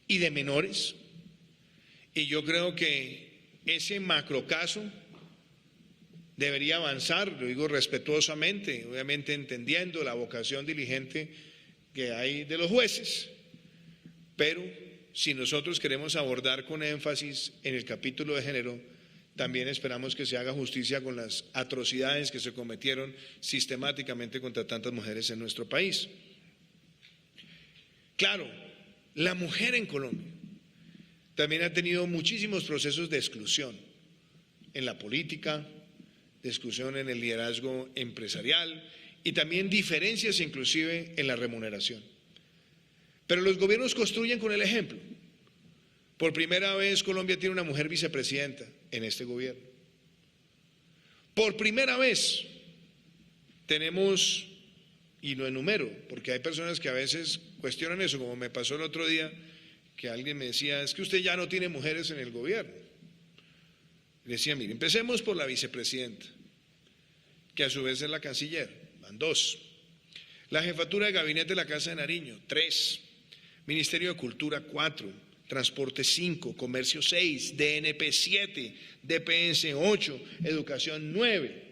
y de menores, y yo creo que ese macrocaso debería avanzar, lo digo respetuosamente, obviamente entendiendo la vocación diligente que hay de los jueces, pero si nosotros queremos abordar con énfasis en el capítulo de género, también esperamos que se haga justicia con las atrocidades que se cometieron sistemáticamente contra tantas mujeres en nuestro país. Claro, la mujer en Colombia también ha tenido muchísimos procesos de exclusión en la política, de exclusión en el liderazgo empresarial y también diferencias inclusive en la remuneración. Pero los gobiernos construyen con el ejemplo. Por primera vez Colombia tiene una mujer vicepresidenta en este gobierno. Por primera vez tenemos, y lo enumero, porque hay personas que a veces cuestionan eso, como me pasó el otro día, que alguien me decía, es que usted ya no tiene mujeres en el gobierno. Le decía, mire, empecemos por la vicepresidenta, que a su vez es la canciller, van 2. La jefatura de gabinete de la Casa de Nariño, 3. Ministerio de Cultura, 4. Transporte 5, Comercio 6, DNP 7, DPS 8, Educación 9.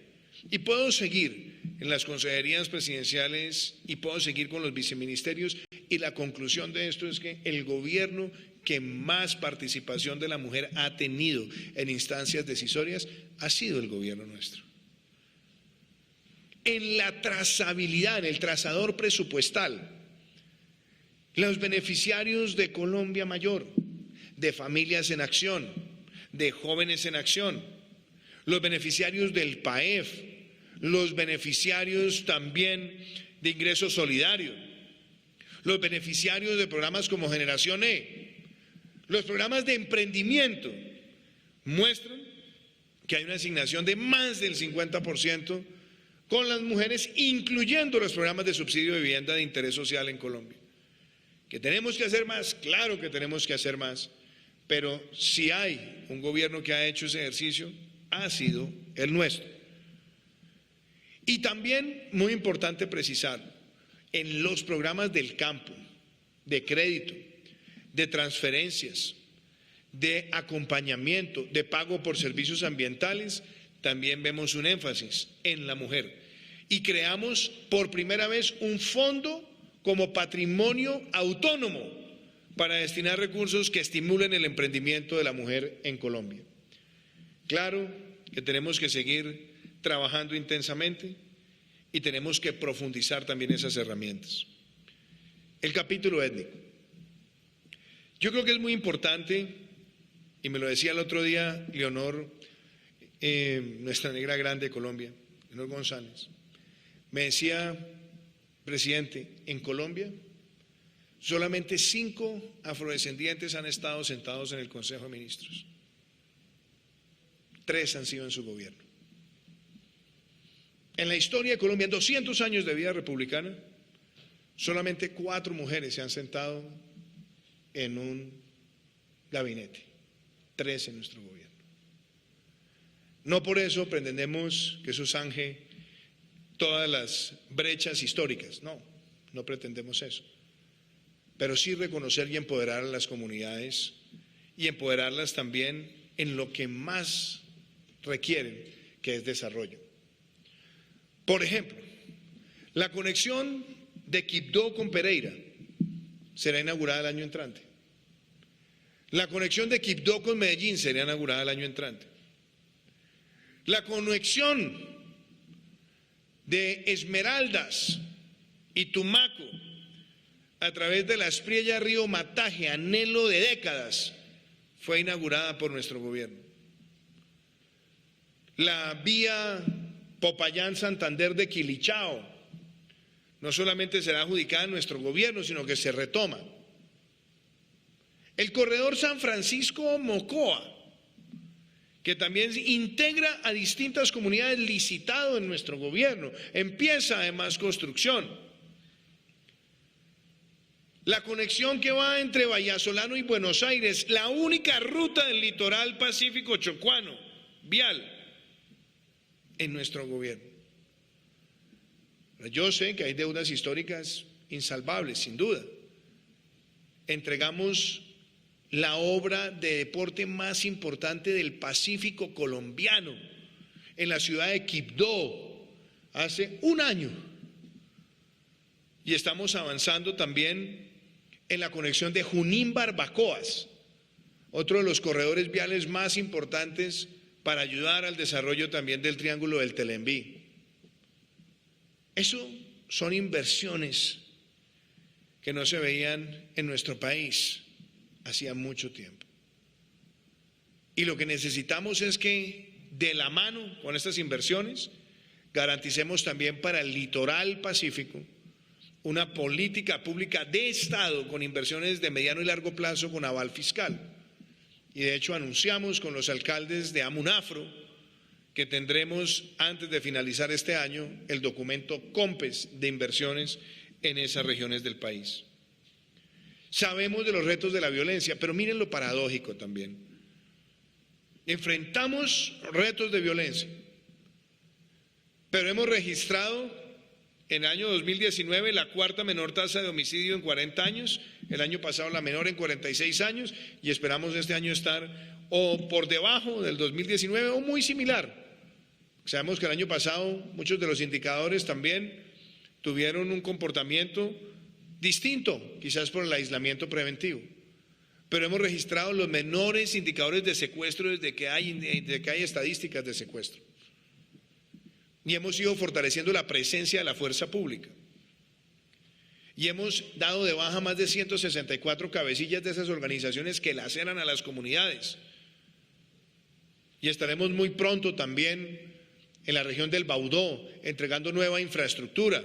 Y puedo seguir en las consejerías presidenciales y puedo seguir con los viceministerios, y la conclusión de esto es que el gobierno que más participación de la mujer ha tenido en instancias decisorias ha sido el gobierno nuestro. En la trazabilidad, en el trazador presupuestal, los beneficiarios de Colombia Mayor, de Familias en Acción, de Jóvenes en Acción, los beneficiarios del PAEF, los beneficiarios también de Ingreso Solidario, los beneficiarios de programas como Generación E, los programas de emprendimiento, muestran que hay una asignación de más del 50% con las mujeres, incluyendo los programas de subsidio de vivienda de interés social en Colombia. ¿Que tenemos que hacer más? Claro que tenemos que hacer más, pero si hay un gobierno que ha hecho ese ejercicio, ha sido el nuestro. Y también, muy importante precisar, en los programas del campo, de crédito, de transferencias, de acompañamiento, de pago por servicios ambientales, también vemos un énfasis en la mujer. Y creamos por primera vez un fondo como patrimonio autónomo para destinar recursos que estimulen el emprendimiento de la mujer en Colombia. Claro que tenemos que seguir trabajando intensamente y tenemos que profundizar también esas herramientas. El capítulo étnico. Yo creo que es muy importante, y me lo decía el otro día Leonor, nuestra negra grande de Colombia, Leonor González, me decía, presidente, en Colombia solamente 5 afrodescendientes han estado sentados en el Consejo de Ministros. 3 han sido en su gobierno. En la historia de Colombia, en 200 años de vida republicana, solamente 4 mujeres se han sentado en un gabinete, 3 en nuestro gobierno. No por eso pretendemos que eso zanje todas las brechas históricas, no pretendemos eso, pero sí reconocer y empoderar a las comunidades y empoderarlas también en lo que más requieren, que es desarrollo. Por ejemplo, la conexión de Quibdó con Pereira será inaugurada el año entrante. La conexión de Quibdó con Medellín será inaugurada el año entrante. La conexión de Esmeraldas y Tumaco a través de la Espriella Río Mataje, anhelo de décadas, fue inaugurada por nuestro gobierno. La vía Popayán-Santander de Quilichao no solamente será adjudicada en nuestro gobierno, sino que se retoma. El corredor San Francisco-Mocoa, que también integra a distintas comunidades, licitado en nuestro gobierno, empieza además construcción. La conexión que va entre Vallasolano y Buenos Aires, la única ruta del litoral pacífico chocuano, vial, en nuestro gobierno. Yo sé que hay deudas históricas insalvables, sin duda. Entregamos la obra de deporte más importante del Pacífico colombiano en la ciudad de Quibdó hace un año. Y estamos avanzando también en la conexión de Junín-Barbacoas, otro de los corredores viales más importantes para ayudar al desarrollo también del Triángulo del Telembí. Eso son inversiones que no se veían en nuestro país hacía mucho tiempo. Y lo que necesitamos es que de la mano con estas inversiones garanticemos también para el litoral pacífico una política pública de Estado con inversiones de mediano y largo plazo con aval fiscal. Y de hecho anunciamos con los alcaldes de Amunafro que tendremos antes de finalizar este año el documento COMPES de inversiones en esas regiones del país. Sabemos de los retos de la violencia, pero miren lo paradójico también. Enfrentamos retos de violencia, pero hemos registrado en el año 2019 la 4ª menor tasa de homicidio en 40 años, el año pasado la menor en 46 años y esperamos este año estar o por debajo del 2019 o muy similar. Sabemos que el año pasado muchos de los indicadores también tuvieron un comportamiento distinto, quizás por el aislamiento preventivo, pero hemos registrado los menores indicadores de secuestro desde que hay estadísticas de secuestro. Y hemos ido fortaleciendo la presencia de la fuerza pública. Y hemos dado de baja más de 164 cabecillas de esas organizaciones que laceran a las comunidades. Y estaremos muy pronto también en la región del Baudó entregando nueva infraestructura.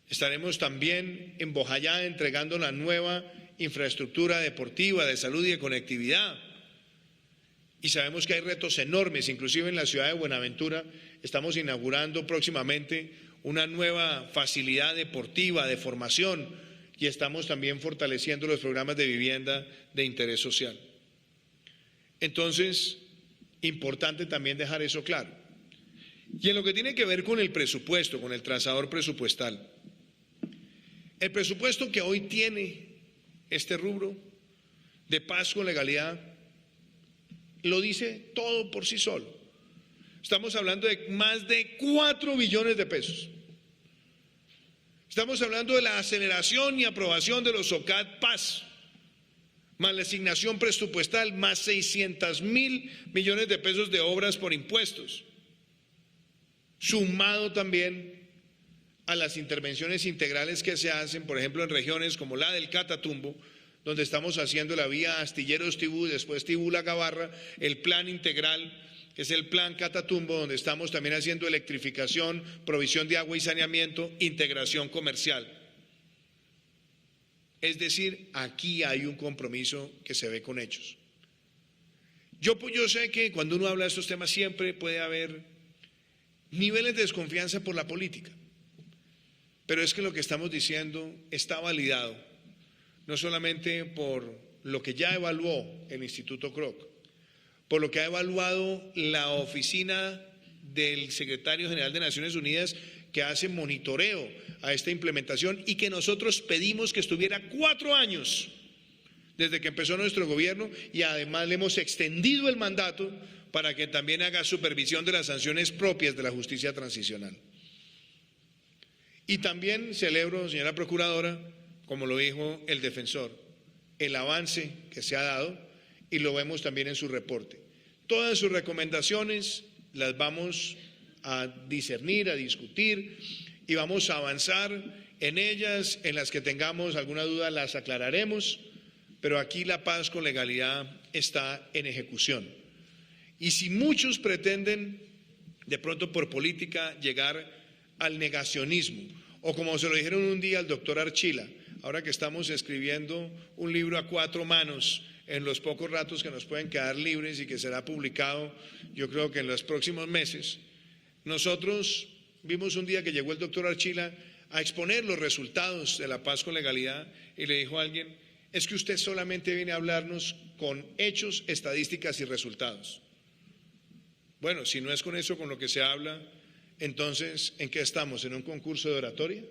Estaremos también en Bojayá entregando la nueva infraestructura deportiva, de salud y de conectividad. y sabemos que hay retos enormes, inclusive en la ciudad de Buenaventura estamos inaugurando próximamente una nueva facilidad deportiva de formación y estamos también fortaleciendo los programas de vivienda de interés social. Entonces, importante también dejar eso claro. Y en lo que tiene que ver con el presupuesto, con el trazador presupuestal, el presupuesto que hoy tiene este rubro de paz con legalidad lo dice todo por sí solo. Estamos hablando de más de 4 billones de pesos. Estamos hablando de la aceleración y aprobación de los OCAD Paz, más la asignación presupuestal, más 600.000 millones de pesos de obras por impuestos, sumado también a las intervenciones integrales que se hacen, por ejemplo, en regiones como la del Catatumbo, donde estamos haciendo la vía Astilleros-Tibú, después Tibú-La Gabarra, el plan integral, que es el plan Catatumbo, donde estamos también haciendo electrificación, provisión de agua y saneamiento, integración comercial. Es decir, aquí hay un compromiso que se ve con hechos. Yo sé que cuando uno habla de estos temas siempre puede haber niveles de desconfianza por la política, pero es que lo que estamos diciendo está validado, no solamente por lo que ya evaluó el Instituto Kroc, por lo que ha evaluado la oficina del Secretario General de Naciones Unidas que hace monitoreo a esta implementación y que nosotros pedimos que estuviera 4 años desde que empezó nuestro gobierno y además le hemos extendido el mandato para que también haga supervisión de las sanciones propias de la justicia transicional. Y también celebro, señora Procuradora, como lo dijo el defensor, el avance que se ha dado y lo vemos también en su reporte. Todas sus recomendaciones las vamos a discernir, a discutir y vamos a avanzar en ellas, en las que tengamos alguna duda las aclararemos, pero aquí la paz con legalidad está en ejecución. Y si muchos pretenden, de pronto por política, llegar al negacionismo, o como se lo dijeron un día al doctor Archila, ahora que estamos escribiendo un libro a 4 manos, en los pocos ratos que nos pueden quedar libres y que será publicado, yo creo que en los próximos meses, nosotros vimos un día que llegó el doctor Archila a exponer los resultados de la paz con legalidad y le dijo a alguien, es que usted solamente viene a hablarnos con hechos, estadísticas y resultados. Bueno, si no es con eso con lo que se habla, entonces, ¿en qué estamos? ¿En un concurso de oratoria?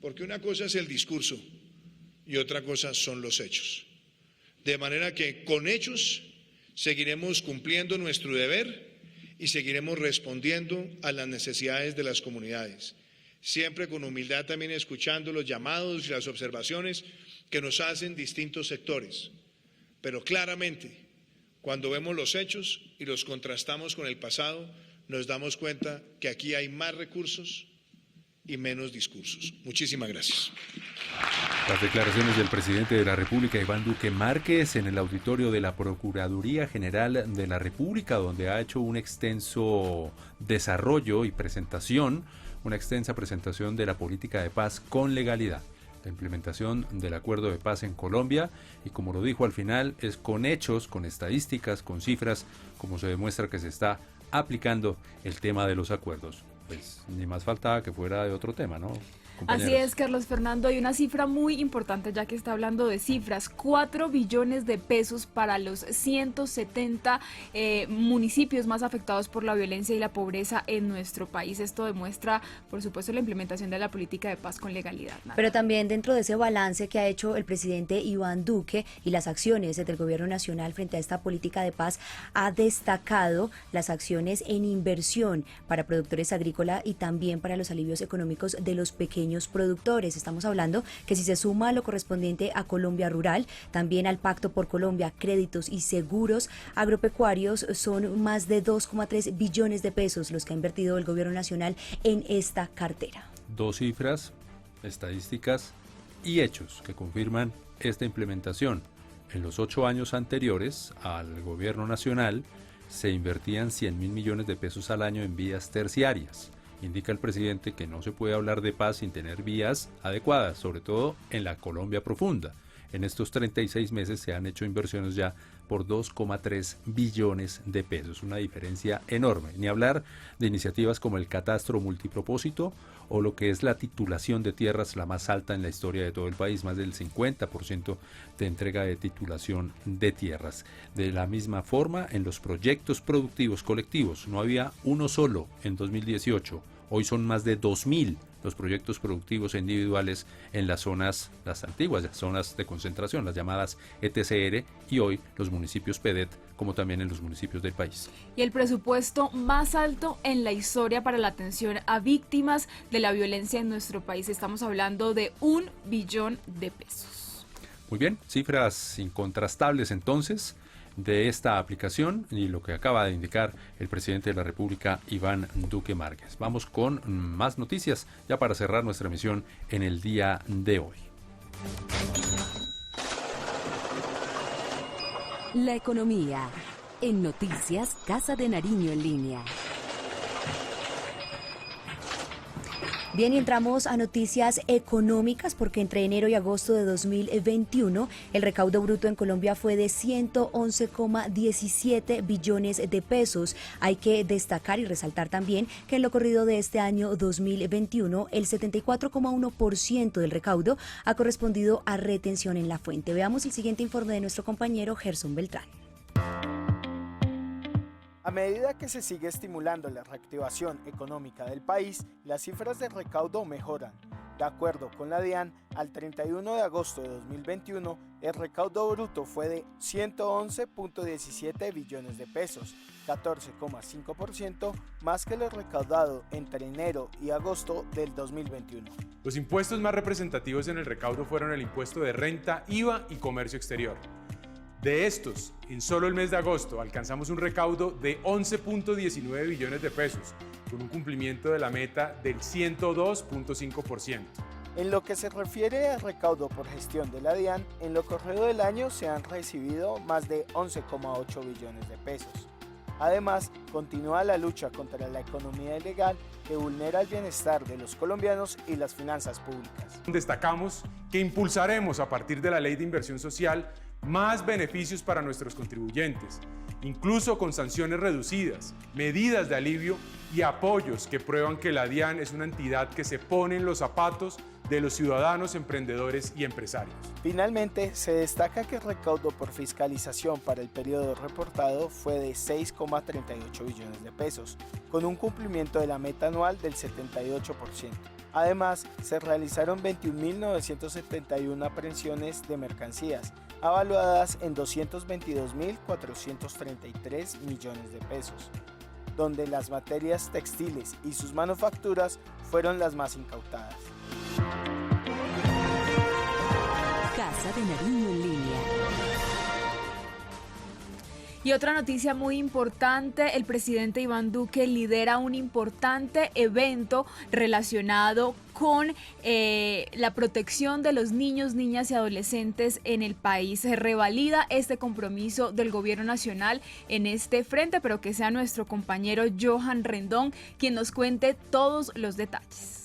Porque una cosa es el discurso y otra cosa son los hechos. De manera que con hechos seguiremos cumpliendo nuestro deber y seguiremos respondiendo a las necesidades de las comunidades. Siempre con humildad también escuchando los llamados y las observaciones que nos hacen distintos sectores. Pero claramente, cuando vemos los hechos y los contrastamos con el pasado, nos damos cuenta que aquí hay más recursos y menos discursos. Muchísimas gracias. Las declaraciones del presidente de la República, Iván Duque Márquez, en el auditorio de la Procuraduría General de la República, donde ha hecho un extenso desarrollo y presentación, una extensa presentación de la política de paz con legalidad, la implementación del acuerdo de paz en Colombia, y como lo dijo al final, es con hechos, con estadísticas, con cifras, como se demuestra que se está aplicando el tema de los acuerdos. Pues ni más faltaba que fuera de otro tema, ¿no? Así es, Carlos Fernando, hay una cifra muy importante ya que está hablando de cifras, 4 billones de pesos para los 170 municipios más afectados por la violencia y la pobreza en nuestro país. Esto demuestra, por supuesto, la implementación de la política de paz con legalidad. Pero también dentro de ese balance que ha hecho el presidente Iván Duque y las acciones del gobierno nacional frente a esta política de paz, ha destacado las acciones en inversión para productores agrícolas y también para los alivios económicos de los pequeños productores. Estamos hablando que si se suma lo correspondiente a Colombia Rural, también al Pacto por Colombia, créditos y seguros agropecuarios, son más de 2,3 billones de pesos los que ha invertido el gobierno nacional en esta cartera. 2 cifras, estadísticas y hechos que confirman esta implementación. En los 8 años anteriores al gobierno nacional se invertían 100.000 millones de pesos al año en vías terciarias. Indica el presidente que no se puede hablar de paz sin tener vías adecuadas, sobre todo en la Colombia profunda. En estos 36 meses se han hecho inversiones ya por 2,3 billones de pesos, una diferencia enorme. Ni hablar de iniciativas como el catastro multipropósito o lo que es la titulación de tierras, la más alta en la historia de todo el país, más del 50% de entrega de titulación de tierras. De la misma forma, en los proyectos productivos colectivos, no había uno solo en 2018, hoy son más de 2.000 los proyectos productivos individuales en las zonas, las antiguas zonas de concentración, las llamadas ETCR, y hoy los municipios PEDET, como también en los municipios del país. Y el presupuesto más alto en la historia para la atención a víctimas de la violencia en nuestro país. Estamos hablando de 1 billón de pesos. Muy bien, cifras incontrastables entonces de esta aplicación y lo que acaba de indicar el presidente de la República, Iván Duque Márquez. Vamos con más noticias ya para cerrar nuestra emisión en el día de hoy. La economía en Noticias Casa de Nariño en línea. Bien, y entramos a noticias económicas porque entre enero y agosto de 2021 el recaudo bruto en Colombia fue de 111,17 billones de pesos. Hay que destacar y resaltar también que en lo corrido de este año 2021 el 74,1% del recaudo ha correspondido a retención en la fuente. Veamos el siguiente informe de nuestro compañero Gerson Beltrán. A medida que se sigue estimulando la reactivación económica del país, las cifras de recaudo mejoran. De acuerdo con la DIAN, al 31 de agosto de 2021, el recaudo bruto fue de 111,17 billones de pesos, 14,5% más que lo recaudado entre enero y agosto del 2021. Los impuestos más representativos en el recaudo fueron el impuesto de renta, IVA y comercio exterior. De estos, en solo el mes de agosto alcanzamos un recaudo de 11,19 billones de pesos, con un cumplimiento de la meta del 102,5%. En lo que se refiere al recaudo por gestión de la DIAN, en lo corrido del año se han recibido más de 11,8 billones de pesos. Además, continúa la lucha contra la economía ilegal que vulnera el bienestar de los colombianos y las finanzas públicas. Destacamos que impulsaremos a partir de la Ley de Inversión Social más beneficios para nuestros contribuyentes, incluso con sanciones reducidas, medidas de alivio y apoyos que prueban que la DIAN es una entidad que se pone en los zapatos de los ciudadanos, emprendedores y empresarios. Finalmente, se destaca que el recaudo por fiscalización para el periodo reportado fue de 6,38 billones de pesos, con un cumplimiento de la meta anual del 78%. Además, se realizaron 21.971 aprehensiones de mercancías, avaluadas en 222.433 millones de pesos, donde las materias textiles y sus manufacturas fueron las más incautadas. Casa de Nariño en línea. Y otra noticia muy importante, el presidente Iván Duque lidera un importante evento relacionado con la protección de los niños, niñas y adolescentes en el país. Se revalida este compromiso del gobierno nacional en este frente, pero que sea nuestro compañero Johan Rendón quien nos cuente todos los detalles.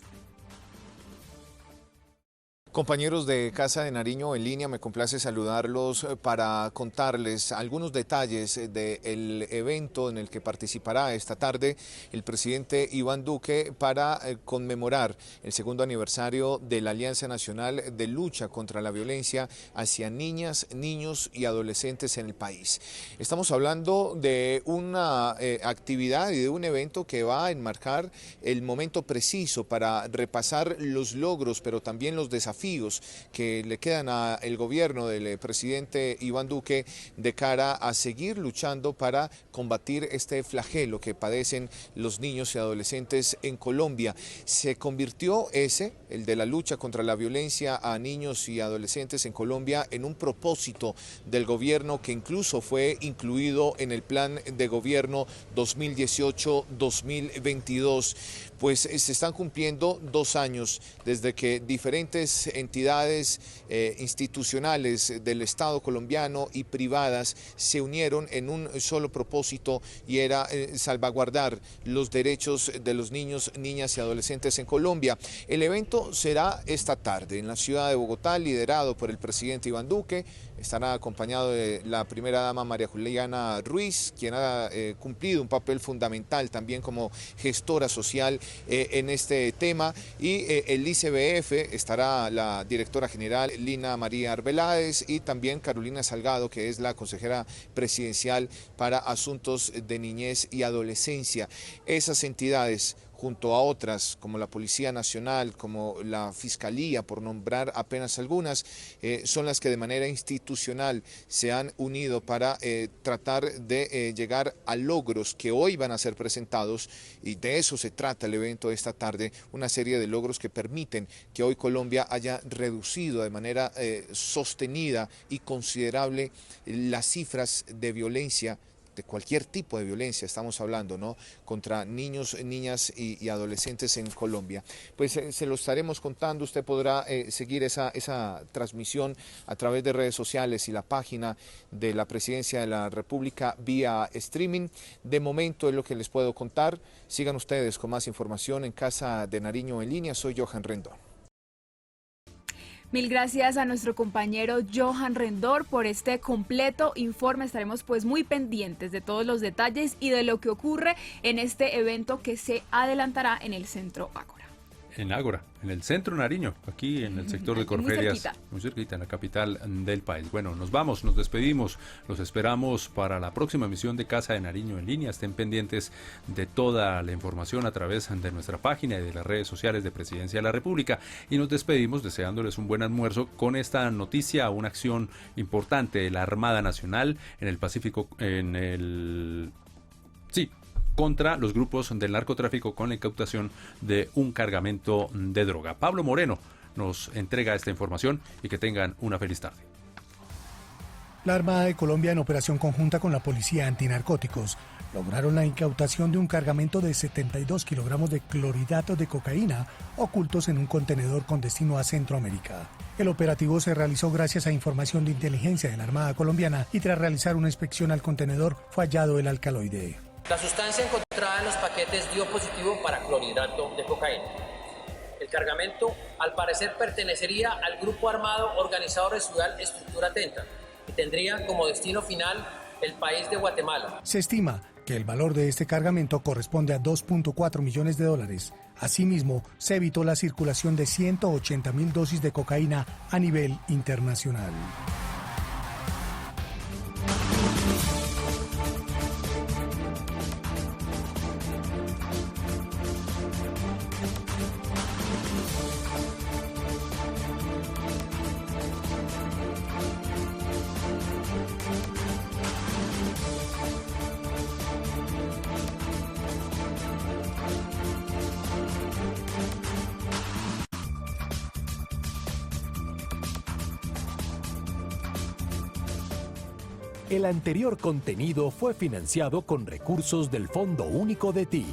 Compañeros de Casa de Nariño en línea, me complace saludarlos para contarles algunos detalles del evento en el que participará esta tarde el presidente Iván Duque para conmemorar el segundo aniversario de la Alianza Nacional de Lucha contra la Violencia hacia niñas, niños y adolescentes en el país. Estamos hablando de una actividad y de un evento que va a enmarcar el momento preciso para repasar los logros, pero también los desafíos que le quedan al gobierno del presidente Iván Duque de cara a seguir luchando para combatir este flagelo que padecen los niños y adolescentes en Colombia. Se convirtió el de la lucha contra la violencia a niños y adolescentes en Colombia, en un propósito del gobierno que incluso fue incluido en el plan de gobierno 2018-2022. Pues se están cumpliendo 2 años desde que diferentes entidades institucionales del Estado colombiano y privadas se unieron en un solo propósito, y era salvaguardar los derechos de los niños, niñas y adolescentes en Colombia. El evento será esta tarde en la ciudad de Bogotá, liderado por el presidente Iván Duque. Estará acompañado de la primera dama María Juliana Ruiz, quien ha cumplido un papel fundamental también como gestora social en este tema, y el ICBF estará la directora general Lina María Arbeláez y también Carolina Salgado, que es la consejera presidencial para asuntos de niñez y adolescencia. Esas entidades, junto a otras como la Policía Nacional, como la Fiscalía, por nombrar apenas algunas, son las que de manera institucional se han unido para tratar de llegar a logros que hoy van a ser presentados, y de eso se trata el evento de esta tarde, una serie de logros que permiten que hoy Colombia haya reducido de manera sostenida y considerable las cifras de violencia, de cualquier tipo de violencia estamos hablando, ¿no?, contra niños, niñas y adolescentes en Colombia. Pues se lo estaremos contando. Usted podrá seguir esa transmisión a través de redes sociales y la página de la Presidencia de la República vía streaming. De momento es lo que les puedo contar. Sigan ustedes con más información en Casa de Nariño en línea. Soy Johan Rendón. Mil gracias a nuestro compañero Johan Rendón por este completo informe. Estaremos pues muy pendientes de todos los detalles y de lo que ocurre en este evento que se adelantará en el Centro Ágora. En Ágora, en el centro Nariño, aquí en el sector de Corferias, muy cerquita, en la capital del país. Bueno, nos vamos, nos despedimos, los esperamos para la próxima emisión de Casa de Nariño en línea. Estén pendientes de toda la información a través de nuestra página y de las redes sociales de Presidencia de la República, y nos despedimos deseándoles un buen almuerzo con esta noticia, una acción importante de la Armada Nacional en el Pacífico, contra los grupos del narcotráfico, con la incautación de un cargamento de droga. Pablo Moreno nos entrega esta información, y que tengan una feliz tarde. La Armada de Colombia, en operación conjunta con la Policía Antinarcóticos, lograron la incautación de un cargamento de 72 kilogramos de clorhidratos de cocaína ocultos en un contenedor con destino a Centroamérica. El operativo se realizó gracias a información de inteligencia de la Armada colombiana, y tras realizar una inspección al contenedor fue hallado el alcaloide. La sustancia encontrada en los paquetes dio positivo para clorhidrato de cocaína. El cargamento, al parecer, pertenecería al grupo armado organizado residual Estructura Atenta y tendría como destino final el país de Guatemala. Se estima que el valor de este cargamento corresponde a $2.4 millones. Asimismo, se evitó la circulación de 180.000 dosis de cocaína a nivel internacional. El anterior contenido fue financiado con recursos del Fondo Único de TIC.